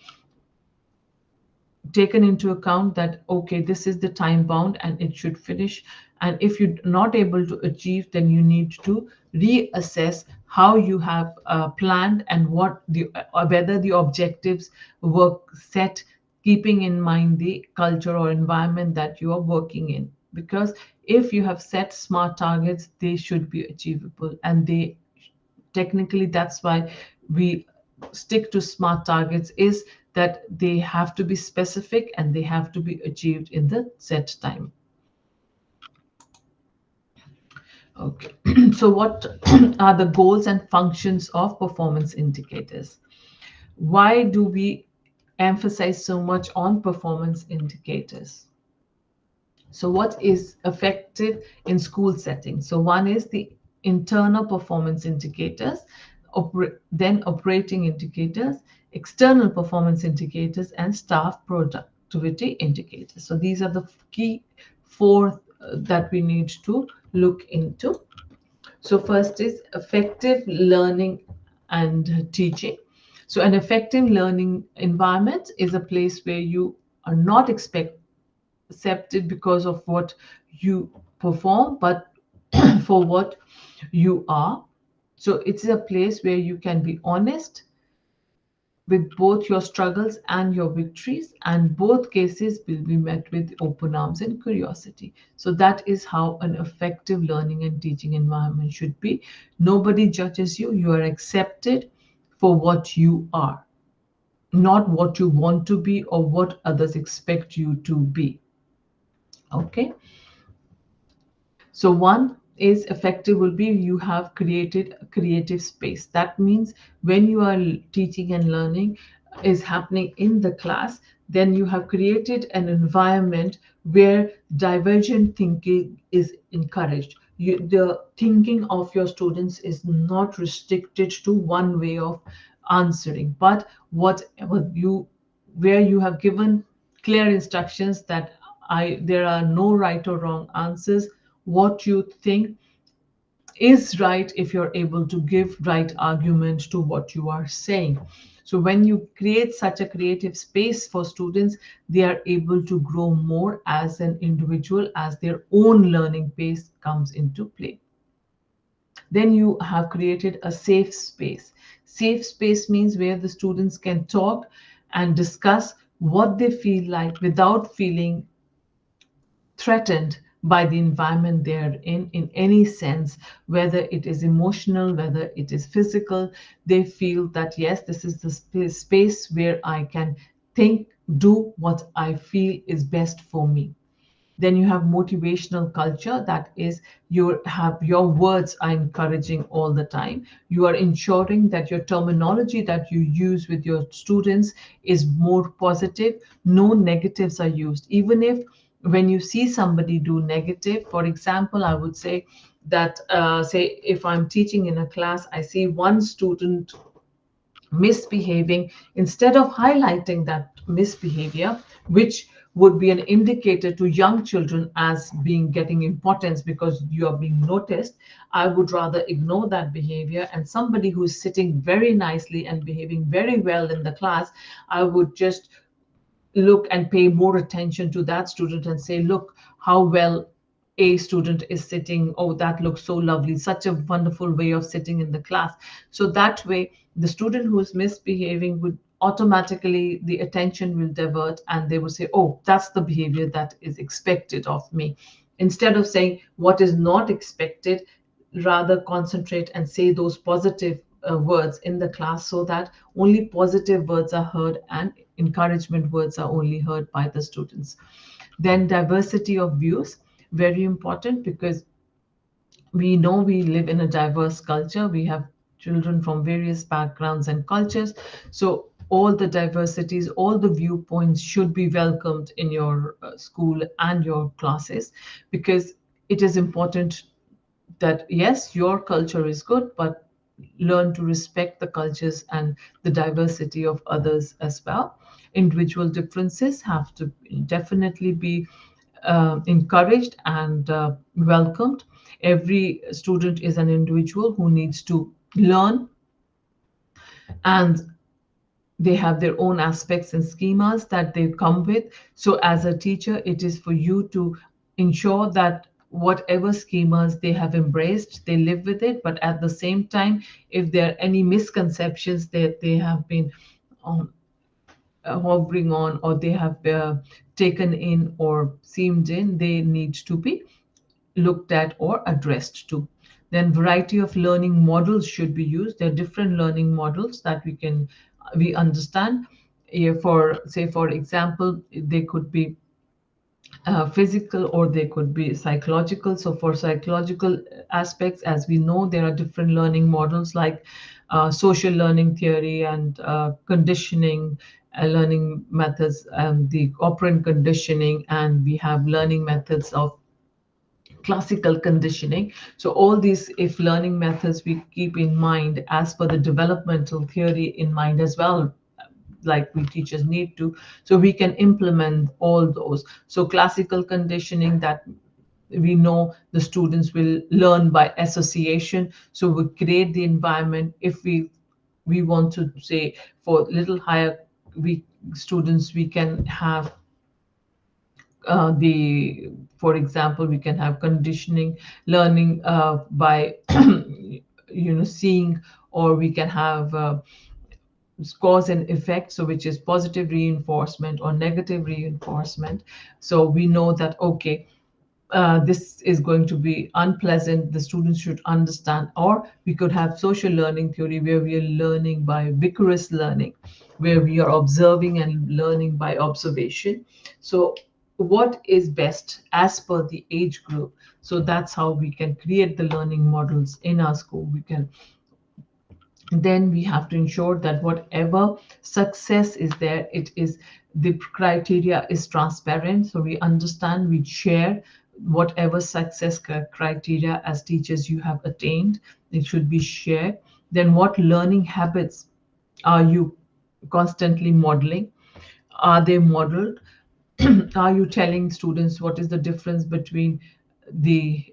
taken into account that, okay, this is the time bound and it should finish. And if you're not able to achieve, then you need to reassess how you have planned and what the whether the objectives were set keeping in mind the culture or environment that you are working in. Because if you have set SMART targets, they should be achievable, and they technically, that's why we stick to SMART targets, is that they have to be specific and they have to be achieved in the set time. Okay, so what are the goals and functions of performance indicators? Why do we emphasize so much on performance indicators? So what is effective in school settings? So one is the internal performance indicators, then operating indicators, external performance indicators, and staff productivity indicators. So these are the key four that we need to look into. So first is effective learning and teaching. So an effective learning environment is a place where you are not accepted because of what you perform, but for what you are. So it's a place where you can be honest with both your struggles and your victories, and both cases will be met with open arms and curiosity. So that is how an effective learning and teaching environment should be. Nobody judges you, you are accepted, for what you are, not what you want to be or what others expect you to be. Okay. So one is effective will be you have created a creative space. That means when you are teaching and learning is happening in the class, then you have created an environment where divergent thinking is encouraged. The thinking of your students is not restricted to one way of answering, but whatever you where you have given clear instructions that there are no right or wrong answers. What you think is right if you're able to give right argument to what you are saying. So when you create such a creative space for students, they are able to grow more as an individual as their own learning pace comes into play. Then you have created a safe space. Safe space means where the students can talk and discuss what they feel like without feeling threatened by the environment they're in any sense, whether it is emotional, whether it is physical. They feel that yes, this is the space where I can think, do what I feel is best for me. Then you have motivational culture, that is you have your words are encouraging all the time. You are ensuring that your terminology that you use with your students is more positive. No negatives are used. Even if when you see somebody do negative, for example, I would say that say if I'm teaching in a class, I see one student misbehaving, instead of highlighting that misbehavior, which would be an indicator to young children as being getting importance because you are being noticed, I would rather ignore that behavior. And somebody who's sitting very nicely and behaving very well in the class, I would just look and pay more attention to that student and say, look how well a student is sitting. Oh, that looks so lovely. Such a wonderful way of sitting in the class. So that way, the student who is misbehaving would automatically, the attention will divert and they will say, oh, that's the behavior that is expected of me. Instead of saying what is not expected, rather concentrate and say those positive words in the class so that only positive words are heard and encouragement words are only heard by the students. Then diversity of views, very important, because we know we live in a diverse culture. We have children from various backgrounds and cultures. So all the diversities, all the viewpoints should be welcomed in your school and your classes, because it is important that yes, your culture is good, but learn to respect the cultures and the diversity of others as well. Individual differences have to definitely be encouraged and welcomed. Every student is an individual who needs to learn, and they have their own aspects and schemas that they come with. So as a teacher, it is for you to ensure that whatever schemas they have embraced, they live with it. But at the same time, if there are any misconceptions that they have been um, hovering on, or they have taken in or seamed in, they need to be looked at or addressed to. Then variety of learning models should be used. There are different learning models that we understand. For say, for example, they could be physical or they could be psychological. So for psychological aspects, as we know, there are different learning models like social learning theory and conditioning learning methods, the operant conditioning, and we have learning methods of classical conditioning. So all these, if learning methods we keep in mind as per the developmental theory in mind as well, like we teachers need to, so we can implement all those. So classical conditioning, that we know the students will learn by association. So we create the environment. If we want to say for little higher we students, we can have the for example, we can have conditioning learning by seeing, or we can have cause and effect, so which is positive reinforcement or negative reinforcement. So we know that okay, this is going to be unpleasant. The students should understand. Or we could have social learning theory, where we are learning by vigorous learning, where we are observing and learning by observation. So what is best as per the age group? So that's how we can create the learning models in our school. We can then we have to ensure that whatever success is there, it is the criteria is transparent, so we understand, we share whatever success criteria as teachers you have attained. It should be shared. Then what learning habits are you constantly modeling? Are they modeled? Are you telling students what is the difference between the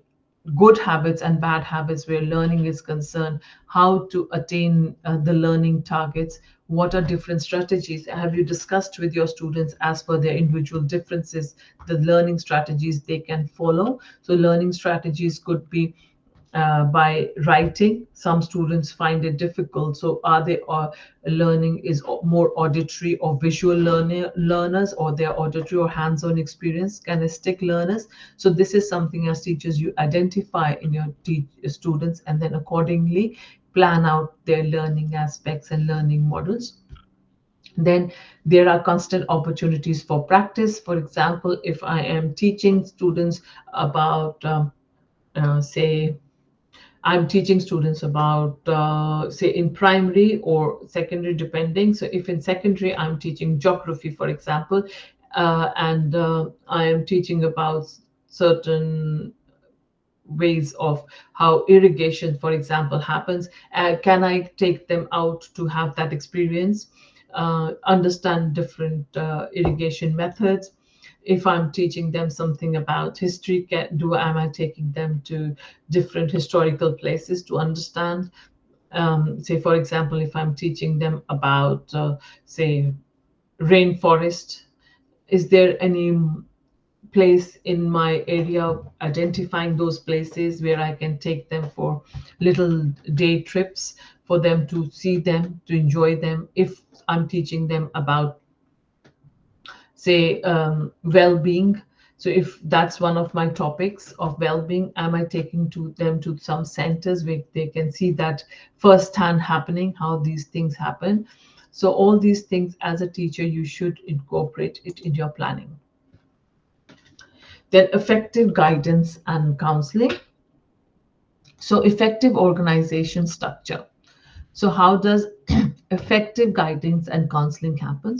good habits and bad habits where learning is concerned? How to attain the learning targets? What are different strategies? Have you discussed with your students as per their individual differences the learning strategies they can follow? So learning strategies could be by writing. Some students find it difficult. So are they learning is more auditory or visual learners, or they're auditory or hands-on experience kinesthetic learners? So this is something as teachers you identify in your students, and then accordingly plan out their learning aspects and learning models. Then there are constant opportunities for practice. For example, if I am teaching students about say I'm teaching students about, say, in primary or secondary, depending. So, if in secondary I'm teaching geography, for example, and I am teaching about certain ways of how irrigation, for example, happens, can I take them out to have that experience, understand different irrigation methods? If I'm teaching them something about history, am I taking them to different historical places to understand? Say, for example, if I'm teaching them about, say, rainforest, is there any place in my area, identifying those places where I can take them for little day trips for them to see them, to enjoy them? If I'm teaching them about, say, well-being, so if that's one of my topics of well-being, am I taking to them to some centers where they can see that firsthand happening, how these things happen? So all these things as a teacher you should incorporate it in your planning. Then effective guidance and counseling. So effective organization structure. So how does effective guidance and counseling happen?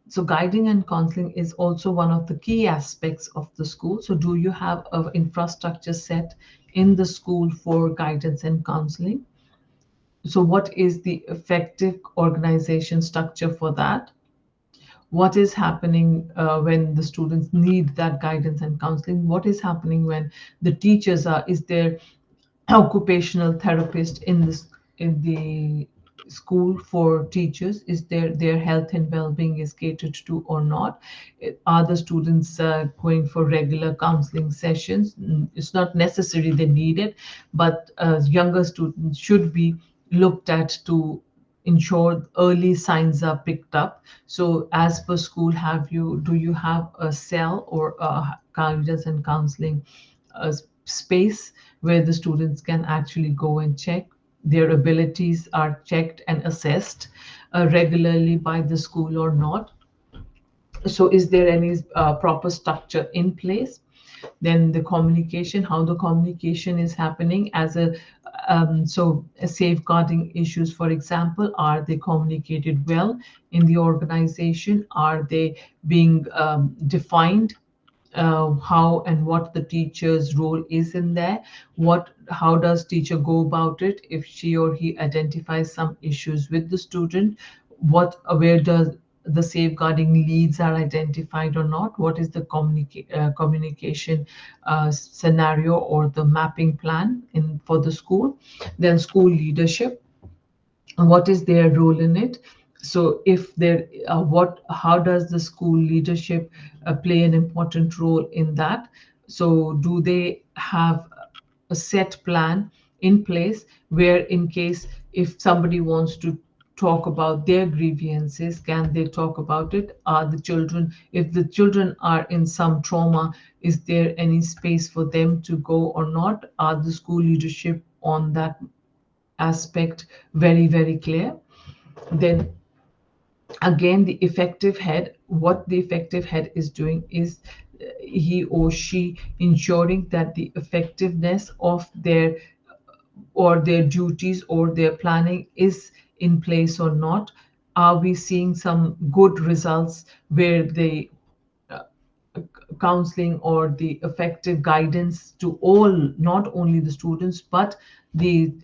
So guiding and counseling is also one of the key aspects of the school. So do you have an infrastructure set in the school for guidance and counseling? So what is the effective organization structure for that? What is happening when the students need that guidance and counseling? What is happening when the teachers are, is there occupational therapist in the school for teachers? Is their health and well-being is catered to or not? Are the students going for regular counseling sessions? It's not necessary they need it, but younger students should be looked at to ensure early signs are picked up. So as per school, do you have a cell or a guidance and counseling space where the students can actually go and check their abilities are checked and assessed regularly by the school or not? So is there any proper structure in place? Then the communication, how the communication is happening as a safeguarding issues, for example, are they communicated well in the organization? Are they being defined, how and what the teacher's role is in there? How does teacher go about it if she or he identifies some issues with the student? Where does the safeguarding leads are identified or not? What is the communication scenario or the mapping plan in for the school? Then school leadership, what is their role in it? So if there what how does the school leadership play an important role in that? So do they have a set plan in place where, in case if somebody wants to talk about their grievances? Can they talk about it? Are the children, if the children are in some trauma, is there any space for them to go or not? Are the school leadership on that aspect very, very clear? Then again, the effective head, what the effective head is doing is he or she ensuring that the effectiveness of their duties or their planning is in place or not. Are we seeing some good results where the counseling or the effective guidance to all, not only the students, but the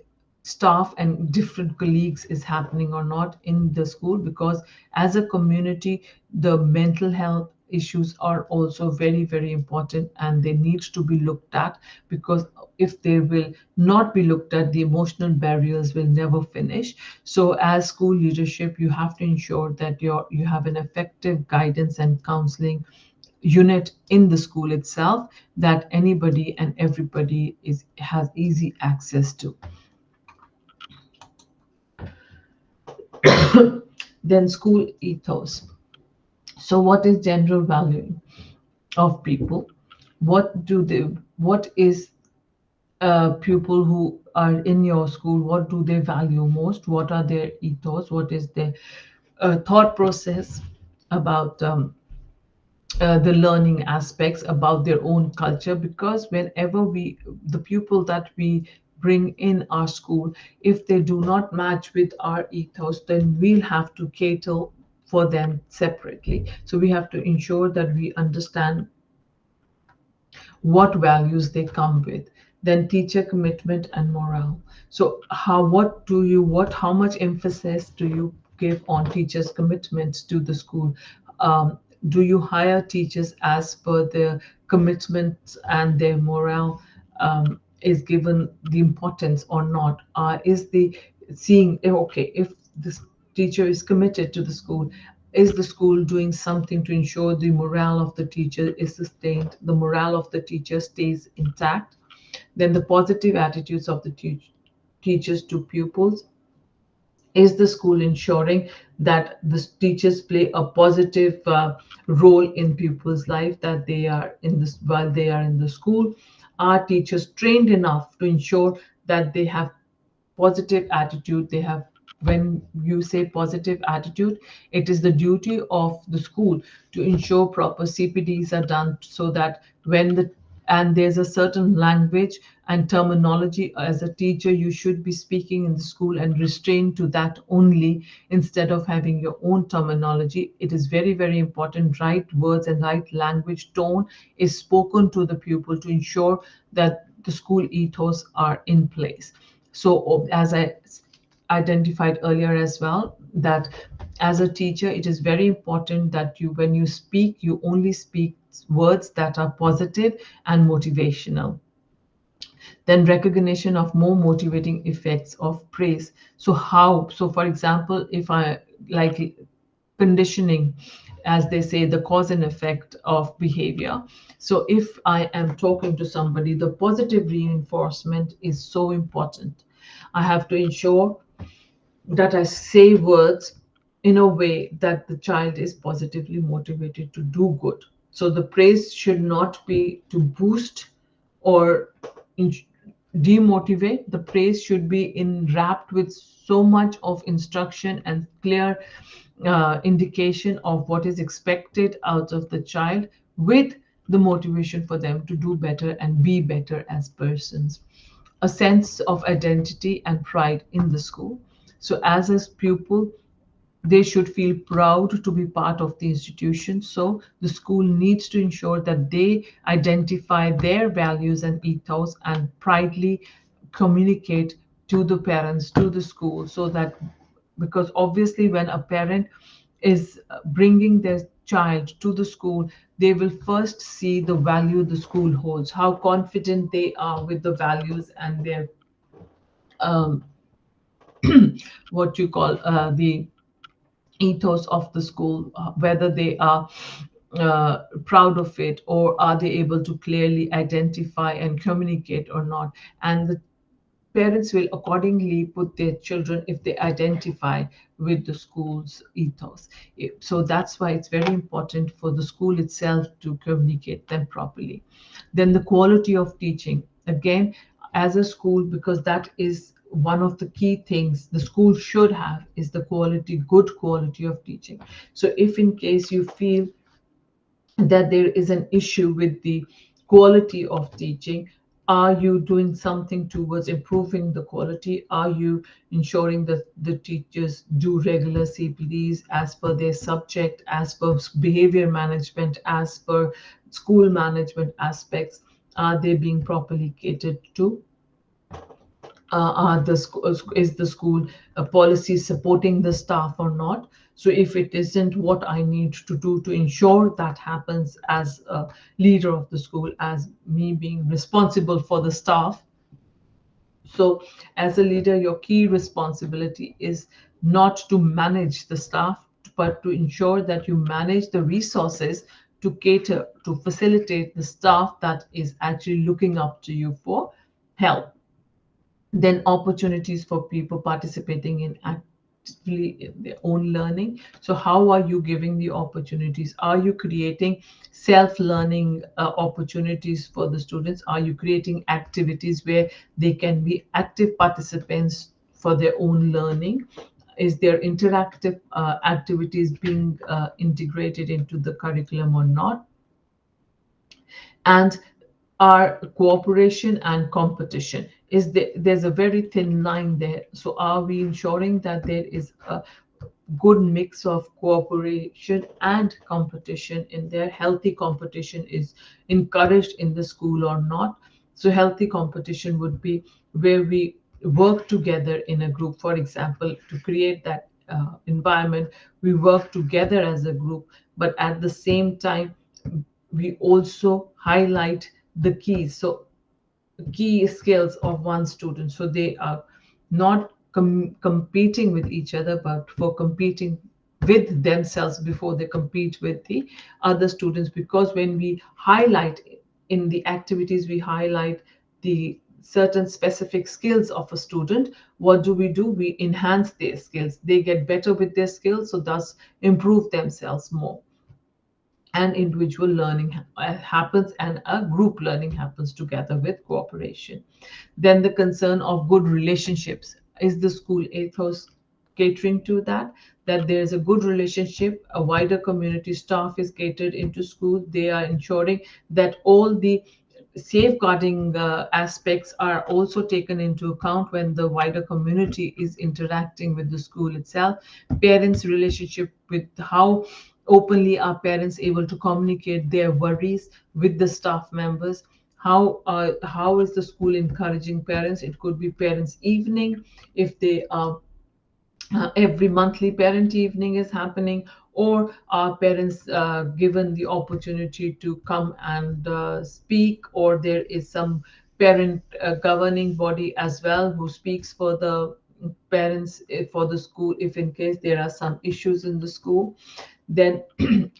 staff and different colleagues is happening or not in the school? Because as a community, the mental health issues are also very, very important, and they need to be looked at, because if they will not be looked at, the emotional barriers will never finish. So as school leadership, you have to ensure that you have an effective guidance and counseling unit in the school itself that anybody and everybody has easy access to. Then school ethos. So what is general valuing of people? What is pupil who are in your school, what do they value most? What are their ethos? What is their thought process about the learning aspects, about their own culture? Because whenever the pupil that we bring in our school, if they do not match with our ethos, then we'll have to cater for them separately. So we have to ensure that we understand what values they come with. Then teacher commitment and morale. So how much emphasis do you give on teachers commitment to the school? Do you hire teachers as per their commitment and their morale is given the importance or not? Is the seeing, okay, if this teacher is committed to the school, is the school doing something to ensure the morale of the teacher is sustained, the morale of the teacher stays intact? Then the positive attitudes of the teachers to pupils. Is the school ensuring that the teachers play a positive role in pupils' life, that they are in this while they are in the school? Are teachers trained enough to ensure that they have positive attitude? They have, when you say positive attitude, it is the duty of the school to ensure proper CPDs are done, so that when the and there's a certain language and terminology as a teacher you should be speaking in the school and restrain to that only, instead of having your own terminology. It is very, very important right words and right language tone is spoken to the pupil to ensure that the school ethos are in place. So as I identified earlier as well, that as a teacher it is very important that you, when you speak, you only speak words that are positive and motivational. Then recognition of more motivating effects of praise. So for example, if I like conditioning, as they say, the cause and effect of behavior. So if I am talking to somebody, the positive reinforcement is so important. I have to ensure that I say words in a way that the child is positively motivated to do good. So the praise should not be to boost or in- demotivate. The praise should be wrapped with so much of instruction and clear indication of what is expected out of the child, with the motivation for them to do better and be better as persons. A sense of identity and pride in the school. So as a pupil, they should feel proud to be part of the institution. So the school needs to ensure that they identify their values and ethos and proudly communicate to the parents, to the school, so that, because obviously when a parent is bringing their child to the school, they will first see the value the school holds, how confident they are with the values and their um, what you call the ethos of the school, whether they are proud of it, or are they able to clearly identify and communicate or not. And parents will accordingly put their children if they identify with the school's ethos. So that's why it's very important for the school itself to communicate them properly. Then the quality of teaching. Again, as a school, because that is one of the key things the school should have is the quality, good quality of teaching. So if in case you feel that there is an issue with the quality of teaching, are you doing something towards improving the quality? Are you ensuring that the teachers do regular CPDs as per their subject, as per behavior management, as per school management aspects? Are they being properly catered to? Is the school policy supporting the staff or not? So if it isn't, what I need to do to ensure that happens as a leader of the school, as me being responsible for the staff. So as a leader, your key responsibility is not to manage the staff, but to ensure that you manage the resources to cater to facilitate the staff that is actually looking up to you for help. Then opportunities for people participating in actively in their own learning. So how are you giving the opportunities? Are you creating self-learning opportunities for the students? Are you creating activities where they can be active participants for their own learning? Is there interactive activities being integrated into the curriculum or not? And our cooperation and competition is there's a very thin line there. So are we ensuring that there is a good mix of cooperation and competition in there? Healthy competition is encouraged in the school or not? So healthy competition would be where we work together in a group. For example, to create that environment, we work together as a group, but at the same time we also highlight the keys. So key skills of one student. So they are not competing with each other, but for competing with themselves before they compete with the other students. Because when we highlight in the activities, we highlight the certain specific skills of a student. What do? We enhance their skills. They get better with their skills, so thus improve themselves more, and individual learning happens and a group learning happens together with cooperation. Then the concern of good relationships. Is the school ethos catering to that? That there's a good relationship, a wider community staff is catered into school. They are ensuring that all the safeguarding aspects are also taken into account when the wider community is interacting with the school itself. Parents' relationship, with how openly are parents able to communicate their worries with the staff members? How is the school encouraging parents? It could be parents' evening if they are every monthly parent evening is happening, or are parents given the opportunity to come and speak, or there is some parent governing body as well who speaks for the parents, for the school, if in case there are some issues in the school. Then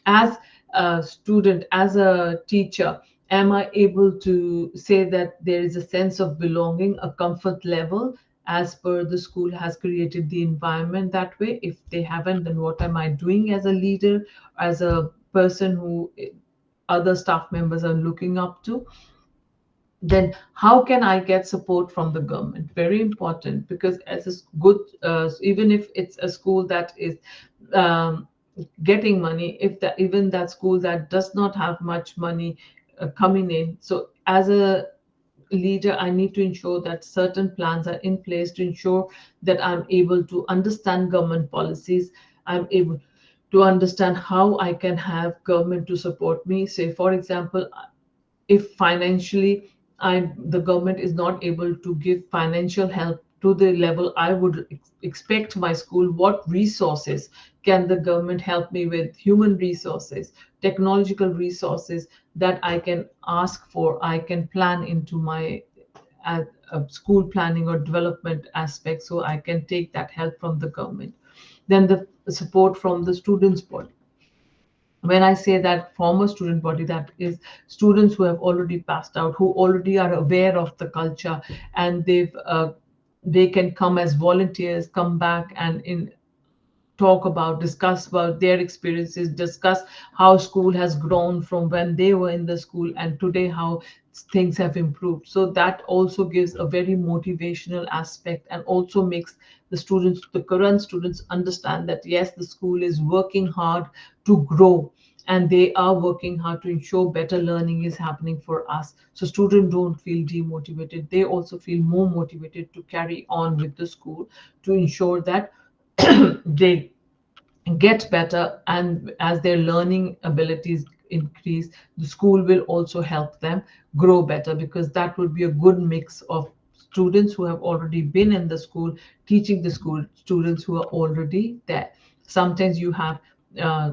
as a student, as a teacher, am I able to say that there is a sense of belonging, a comfort level, as per the school has created the environment that way? If they haven't, then what am I doing as a leader, as a person who other staff members are looking up to? Then how can I get support from the government? Very important, because as a good, even if it's a school that is um, getting money, if that, even that school that does not have much money coming in, so as a leader, I need to ensure that certain plans are in place to ensure that I'm able to understand government policies. I'm able to understand how I can have government to support me. Say, for example, if financially the government is not able to give financial help to the level I would expect my school, what resources can the government help me with? Human resources, technological resources that I can ask for, I can plan into my uh, school planning or development aspect, so I can take that help from the government. Then the support from the students body. When I say that former student body, that is students who have already passed out, who already are aware of the culture, and they can come as volunteers, come back and in talk about, discuss about their experiences, discuss how school has grown from when they were in the school and today how things have improved. So that also gives a very motivational aspect and also makes the students, the current students, understand that yes, the school is working hard to grow and they are working hard to ensure better learning is happening for us. So students don't feel demotivated, they also feel more motivated to carry on with the school to ensure that they get better, and as their learning abilities increase, the school will also help them grow better, because that would be a good mix of students who have already been in the school teaching the school students who are already there. Sometimes you have uh,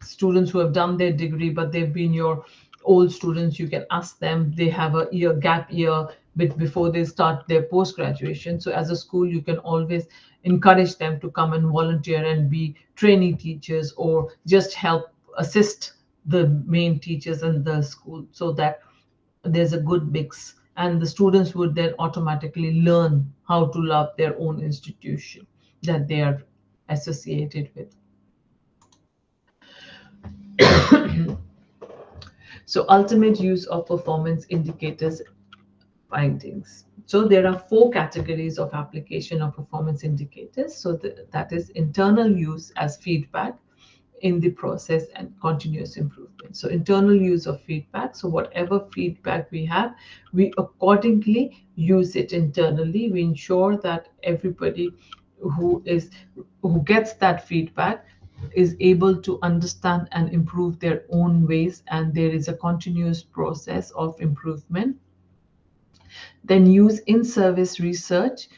students who have done their degree but they've been your old students. You can ask them, they have a year gap year before they start their post graduation. So as a school you can always encourage them to come and volunteer and be training teachers or just help assist the main teachers in the school, so that there's a good mix and the students would then automatically learn how to love their own institution that they are associated with. So ultimate use of performance indicators findings. So there are four categories of application of performance indicators. So that is internal use as feedback in the process and continuous improvement. So internal use of feedback. So whatever feedback we have, we accordingly use it internally. We ensure that everybody who is who gets that feedback is able to understand and improve their own ways, and there is a continuous process of improvement. Then use in-service research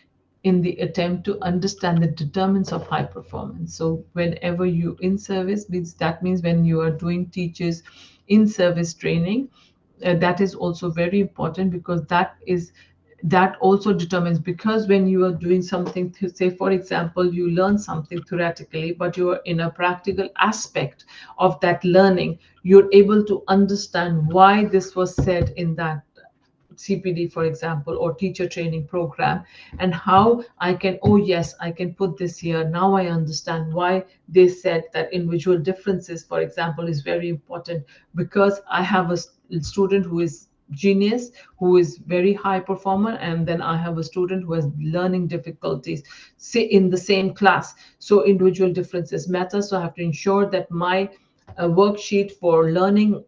in the attempt to understand the determinants of high performance. So whenever you in-service means, that means when you are doing teachers in-service training, that is also very important, because that also determines, because when you are doing something to say, for example, you learn something theoretically but you are in a practical aspect of that learning, you're able to understand why this was said in that CPD, for example, or teacher training program, and how I can, oh yes, I can put this here. Now I understand why they said that individual differences, for example, is very important, because I have a student who is genius, who is very high performer, and then I have a student who has learning difficulties, say in the same class. So individual differences matter. So I have to ensure that my worksheet for learning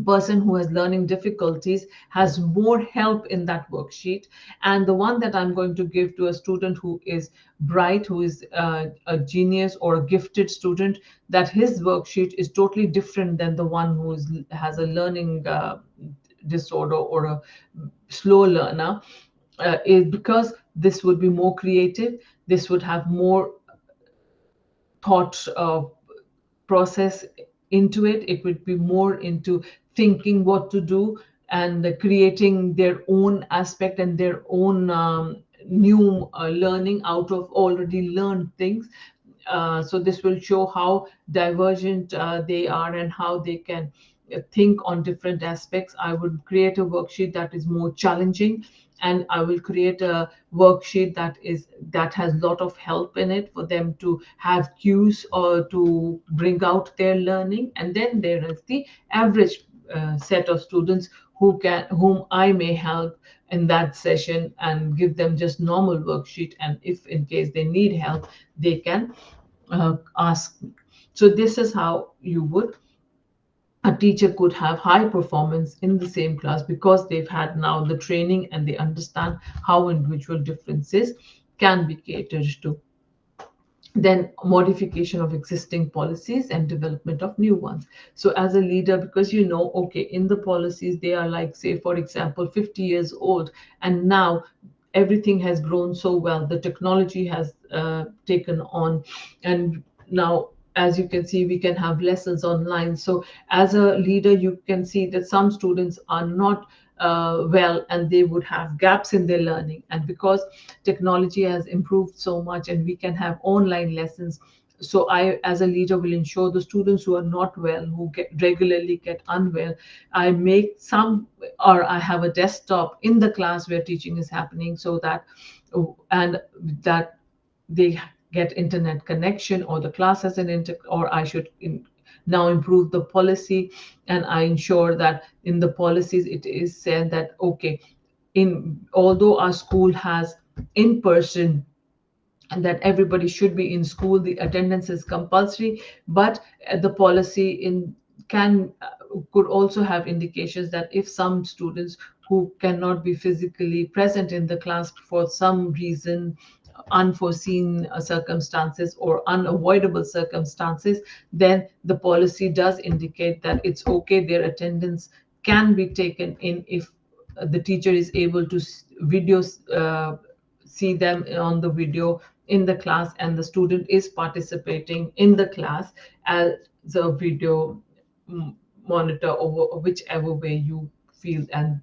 person who has learning difficulties has more help in that worksheet, and the one that I'm going to give to a student who is bright, who is a genius or a gifted student, that his worksheet is totally different than the one who has a learning disorder or a slow learner, is because this would be more creative, this would have more thought process into it. It would be more into thinking what to do and creating their own aspect and their own new learning out of already learned things. So this will show how divergent they are and how they can think on different aspects. I would create a worksheet that is more challenging, and I will create a worksheet that has a lot of help in it for them to have cues or to bring out their learning. And then there is the average set of students whom I may help in that session and give them just normal worksheet, and if in case they need help, they can ask me. So this is how you would a teacher could have high performance in the same class, because they've had now the training and they understand how individual differences can be catered to. Then modification of existing policies and development of new ones. So as a leader, because you know, okay, in the policies they are like, say for example, 50 years old, and now everything has grown so well, the technology has taken on, and now as you can see, we can have lessons online. So as a leader, you can see that some students are not well, and they would have gaps in their learning, and because technology has improved so much and we can have online lessons, so I, as a leader, will ensure the students who are not well, who regularly get unwell, I make some, or I have a desktop in the class where teaching is happening, so that, and that they get internet connection, or the class has an or I should now improve the policy, and I ensure that in the policies it is said that, okay, in although our school has in person, and that everybody should be in school, the attendance is compulsory, but the policy in can could also have indications that if some students who cannot be physically present in the class for some reason, unforeseen circumstances or unavoidable circumstances, then the policy does indicate that it's okay, their attendance can be taken in if the teacher is able to videos see them on the video in the class, and the student is participating in the class as a video monitor, or whichever way you feel, and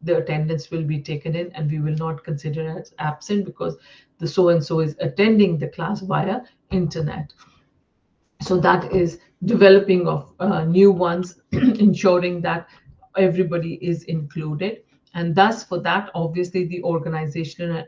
the attendance will be taken in, and we will not consider as absent because the so and so is attending the class via internet. So that is developing of new ones, ensuring that everybody is included, and thus for that, obviously, the organizational and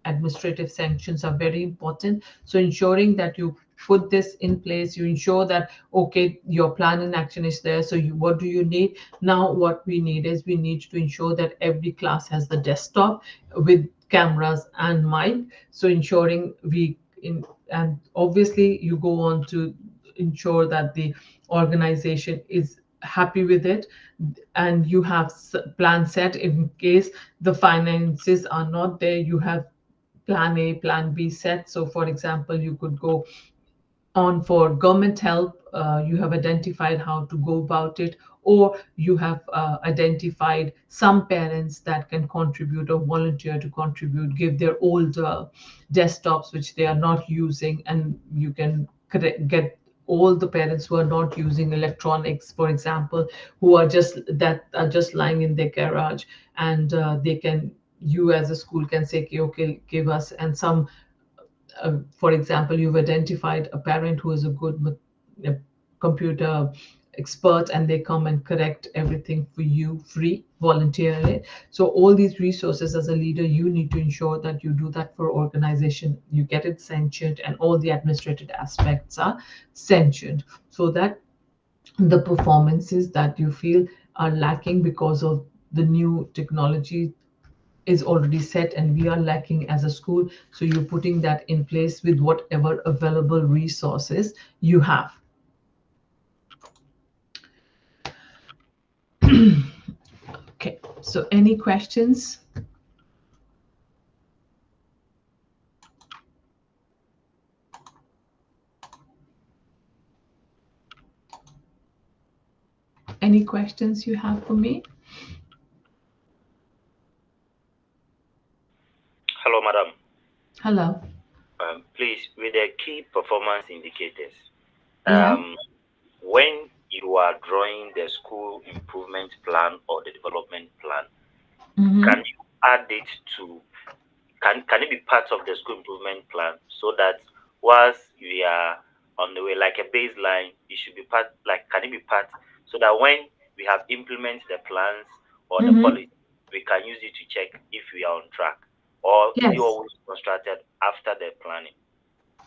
administrative sanctions are very important. So ensuring that you put this in place, you ensure that, okay, your plan and action is there, so you, what do you need now? What we need is, we need to ensure that every class has the desktop with cameras and mic, so ensuring we in, and obviously you go on to ensure that the organization is happy with it, and you have plan set in case the finances are not there, you have plan A, plan B set. So for example, you could go on for government help, you have identified how to go about it, or you have identified some parents that can contribute or volunteer to contribute, give their old desktops which they are not using, and you can get all the parents who are not using electronics, for example, who are just that are just lying in their garage, and they can, you as a school can say, okay, okay, give us, and some for example, you've identified a parent who is a good computer expert, and they come and correct everything for you free, voluntarily. So all these resources, as a leader, you need to ensure that you do that for organization, you get it sanctioned, and all the administrative aspects are sanctioned, so that the performances that you feel are lacking because of the new technology is already set and we are lacking as a school, so you're putting that in place with whatever available resources you have. Okay, so any questions? Any questions you have for me? Hello, madam. Hello. Please, with the key performance indicators, Yeah. when you are drawing the school improvement plan or the development plan, can Mm-hmm. you add it to, can it be part of the school improvement plan so that whilst we are on the way, like a baseline, it should be part, like, can it be part so that when we have implemented the plans or the Mm-hmm. policy, we can use it to check if we are on track? Or is it Yes. always constructed after the planning?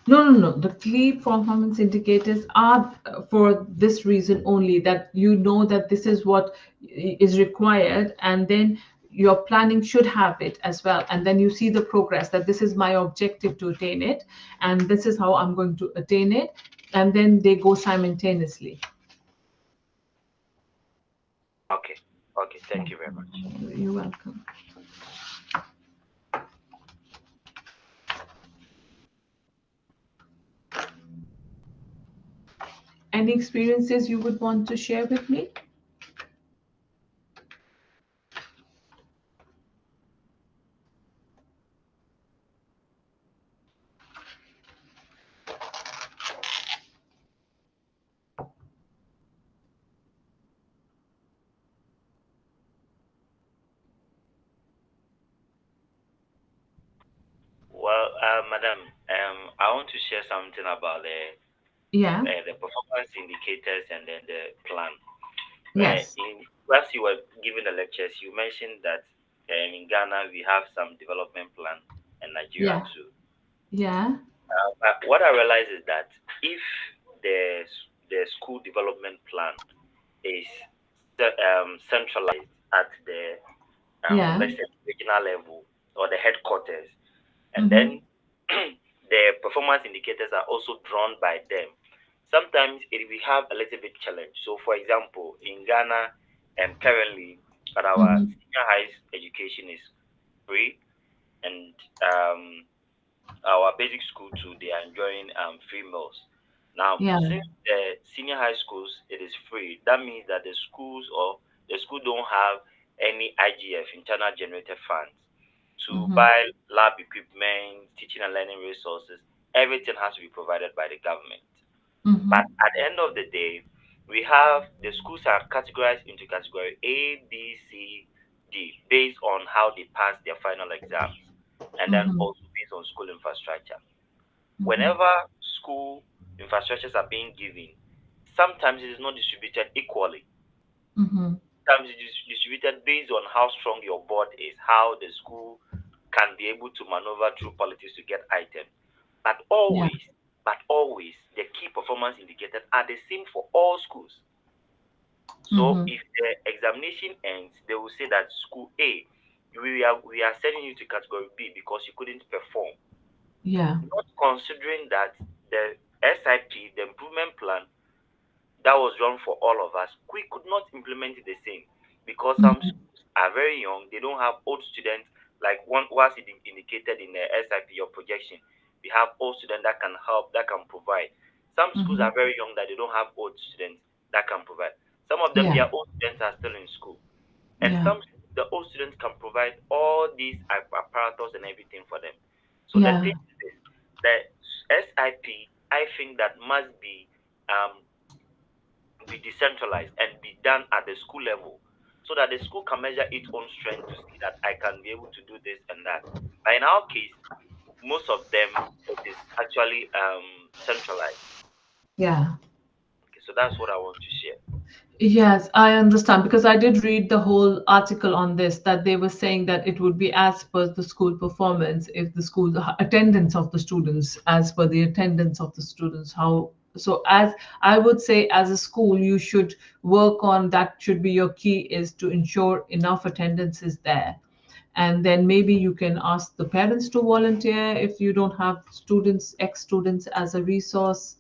No, no, no. The key performance indicators are for this reason only, that you know that this is what is required, and then your planning should have it as well. And then you see the progress, that this is my objective to attain it, and this is how I'm going to attain it. And then they go simultaneously. Okay. Okay. Thank you very much. You're welcome. Any experiences you would want to share with me? Well, madam, I want to share something about the performance indicators and then the plan. Yes. Whilst you were giving the lectures, you mentioned that in Ghana we have some development plan, and Nigeria Yeah. too. Yeah. What I realize is that if the school development plan is centralized at the Yeah. let's say regional level or the headquarters, and Mm-hmm. then the performance indicators are also drawn by them. Sometimes it will have a little bit challenge. So, for example, in Ghana, and currently, at our Mm-hmm. senior high education is free, and our basic school too, they are enjoying free meals. Now, Yeah. since the senior high schools it is free, that means that the school don't have any IGF, internal generated funds, to Mm-hmm. buy lab equipment, teaching and learning resources. Everything has to be provided by the government. Mm-hmm. But at the end of the day, we have the schools are categorized into category A, B, C, D based on how they pass their final exams, and then Mm-hmm. also based on school infrastructure. Mm-hmm. Whenever school infrastructures are being given, sometimes it is not distributed equally. Mm-hmm. Sometimes it is distributed based on how strong your board is, how the school can be able to maneuver through politics to get items. But Yeah. always, but always, the key performance indicators are the same for all schools. So Mm-hmm. if the examination ends, they will say that school A, we are sending you to category B because you couldn't perform. Yeah. Not considering that the SIP, the improvement plan that was run for all of us, we could not implement it the same because some Mm-hmm. schools are very young. They don't have old students like one was indicated in the SIP your projection. We have old students that can help, that can provide. Some schools Mm-hmm. are very young that they don't have old students that can provide. Some of them, Yeah. their old students are still in school, and Yeah. some the old students can provide all these apparatus and everything for them. So the Yeah. thing is this, the SIP, I think that must be decentralized and be done at the school level so that the school can measure its own strength to see that I can be able to do this and that. But in our case, most of them it is actually centralized. Yeah. Okay, so that's what I want to share. Yes, I understand because I did read the whole article on this that they were saying that it would be as per the school performance if the school the attendance of the students as per the attendance of the students how so as I would say as a school you should work on that should be your key is to ensure enough attendance is there and then maybe you can ask the parents to volunteer if you don't have students ex students as a resource.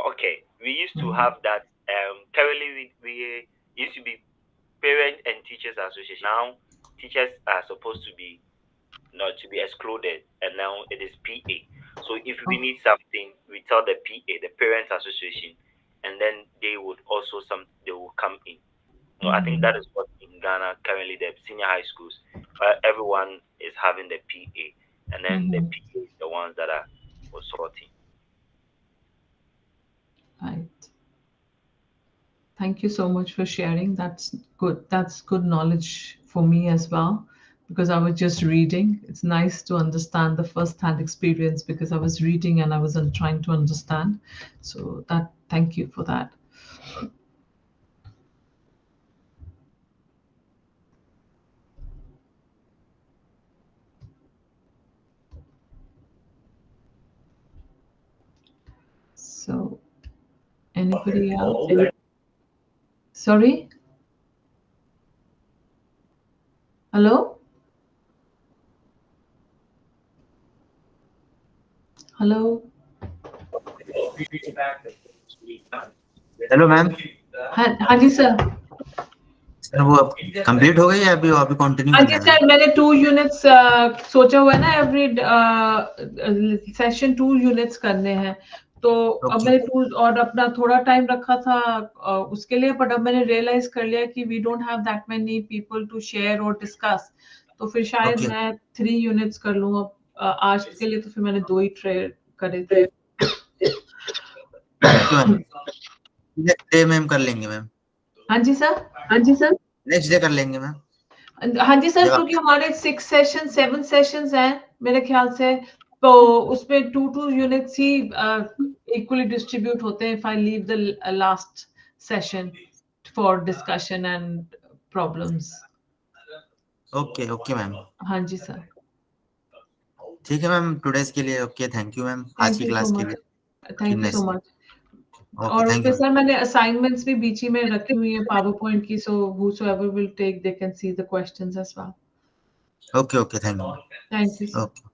Okay, we used to have that. Currently, we used to be parent and teachers association. Now, teachers are supposed to be not to be excluded, and now it is PA. So if we Oh. need something, we tell the PA, the Parents Association, and then they will come in. No, I think that Mhm. is what in Ghana currently the senior high schools, everyone is having the PA, and then the Mhm. PA is the ones that are sorting. Right. Thank you so much for sharing. That's good. That's good knowledge for me as well, because I was just reading. It's nice to understand the first-hand experience because I was reading and I wasn't trying to understand. So that thank you for that. So anybody else? Sorry? Hello? Hello? Hello ma'am. हाँ हाँ जी sir. Sir वो complete हो गई या अभी continue हाँ करना जी है? सर मैंने 2 यूनिट्स सोचा हुआ है ना एवरी सेशन 2 यूनिट्स करने हैं तो अब ओके मैंने टू और अपना थोड़ा टाइम रखा था उसके लिए बट अब मैंने रियलाइज कर लिया कि we don't have that many people to share और डिस्कस तो फिर शायद ओके मैं 3 यूनिट्स कर लूँ अब आज के लिए तो फिर मैंने 2 ही ट्रेड करे थे। Okay ma'am. Next day ma'am कर लेंगे मैम। हाँ जी सर। हाँ जी सर। नेक्स्ट डे कर लेंगे मैम। हाँ जी सर, जब क्योंकि हमारे 6 सेशन 7 सेशंस हैं मेरे ख्याल से, तो उसमें 2 यूनिट्स ही इक्वली डिस्ट्रीब्यूट होते हैं if I leave the last session for discussion and problems. Okay okay ma'am, हाँ जी सर, ठीक है मैम, टुडेज के लिए ओके, थैंक यू मैम, आज थैंक की यू सो क्लास के मच, लिए। Thank you so much. Okay, और थैंक फिर यू। सर मैंने असाइनमेंट्स भी बीच ही में रखी हुई है पावर पॉइंट की, सो whosoever will take they can see the questions as well. Okay okay, thank you. Thank you sir. Okay.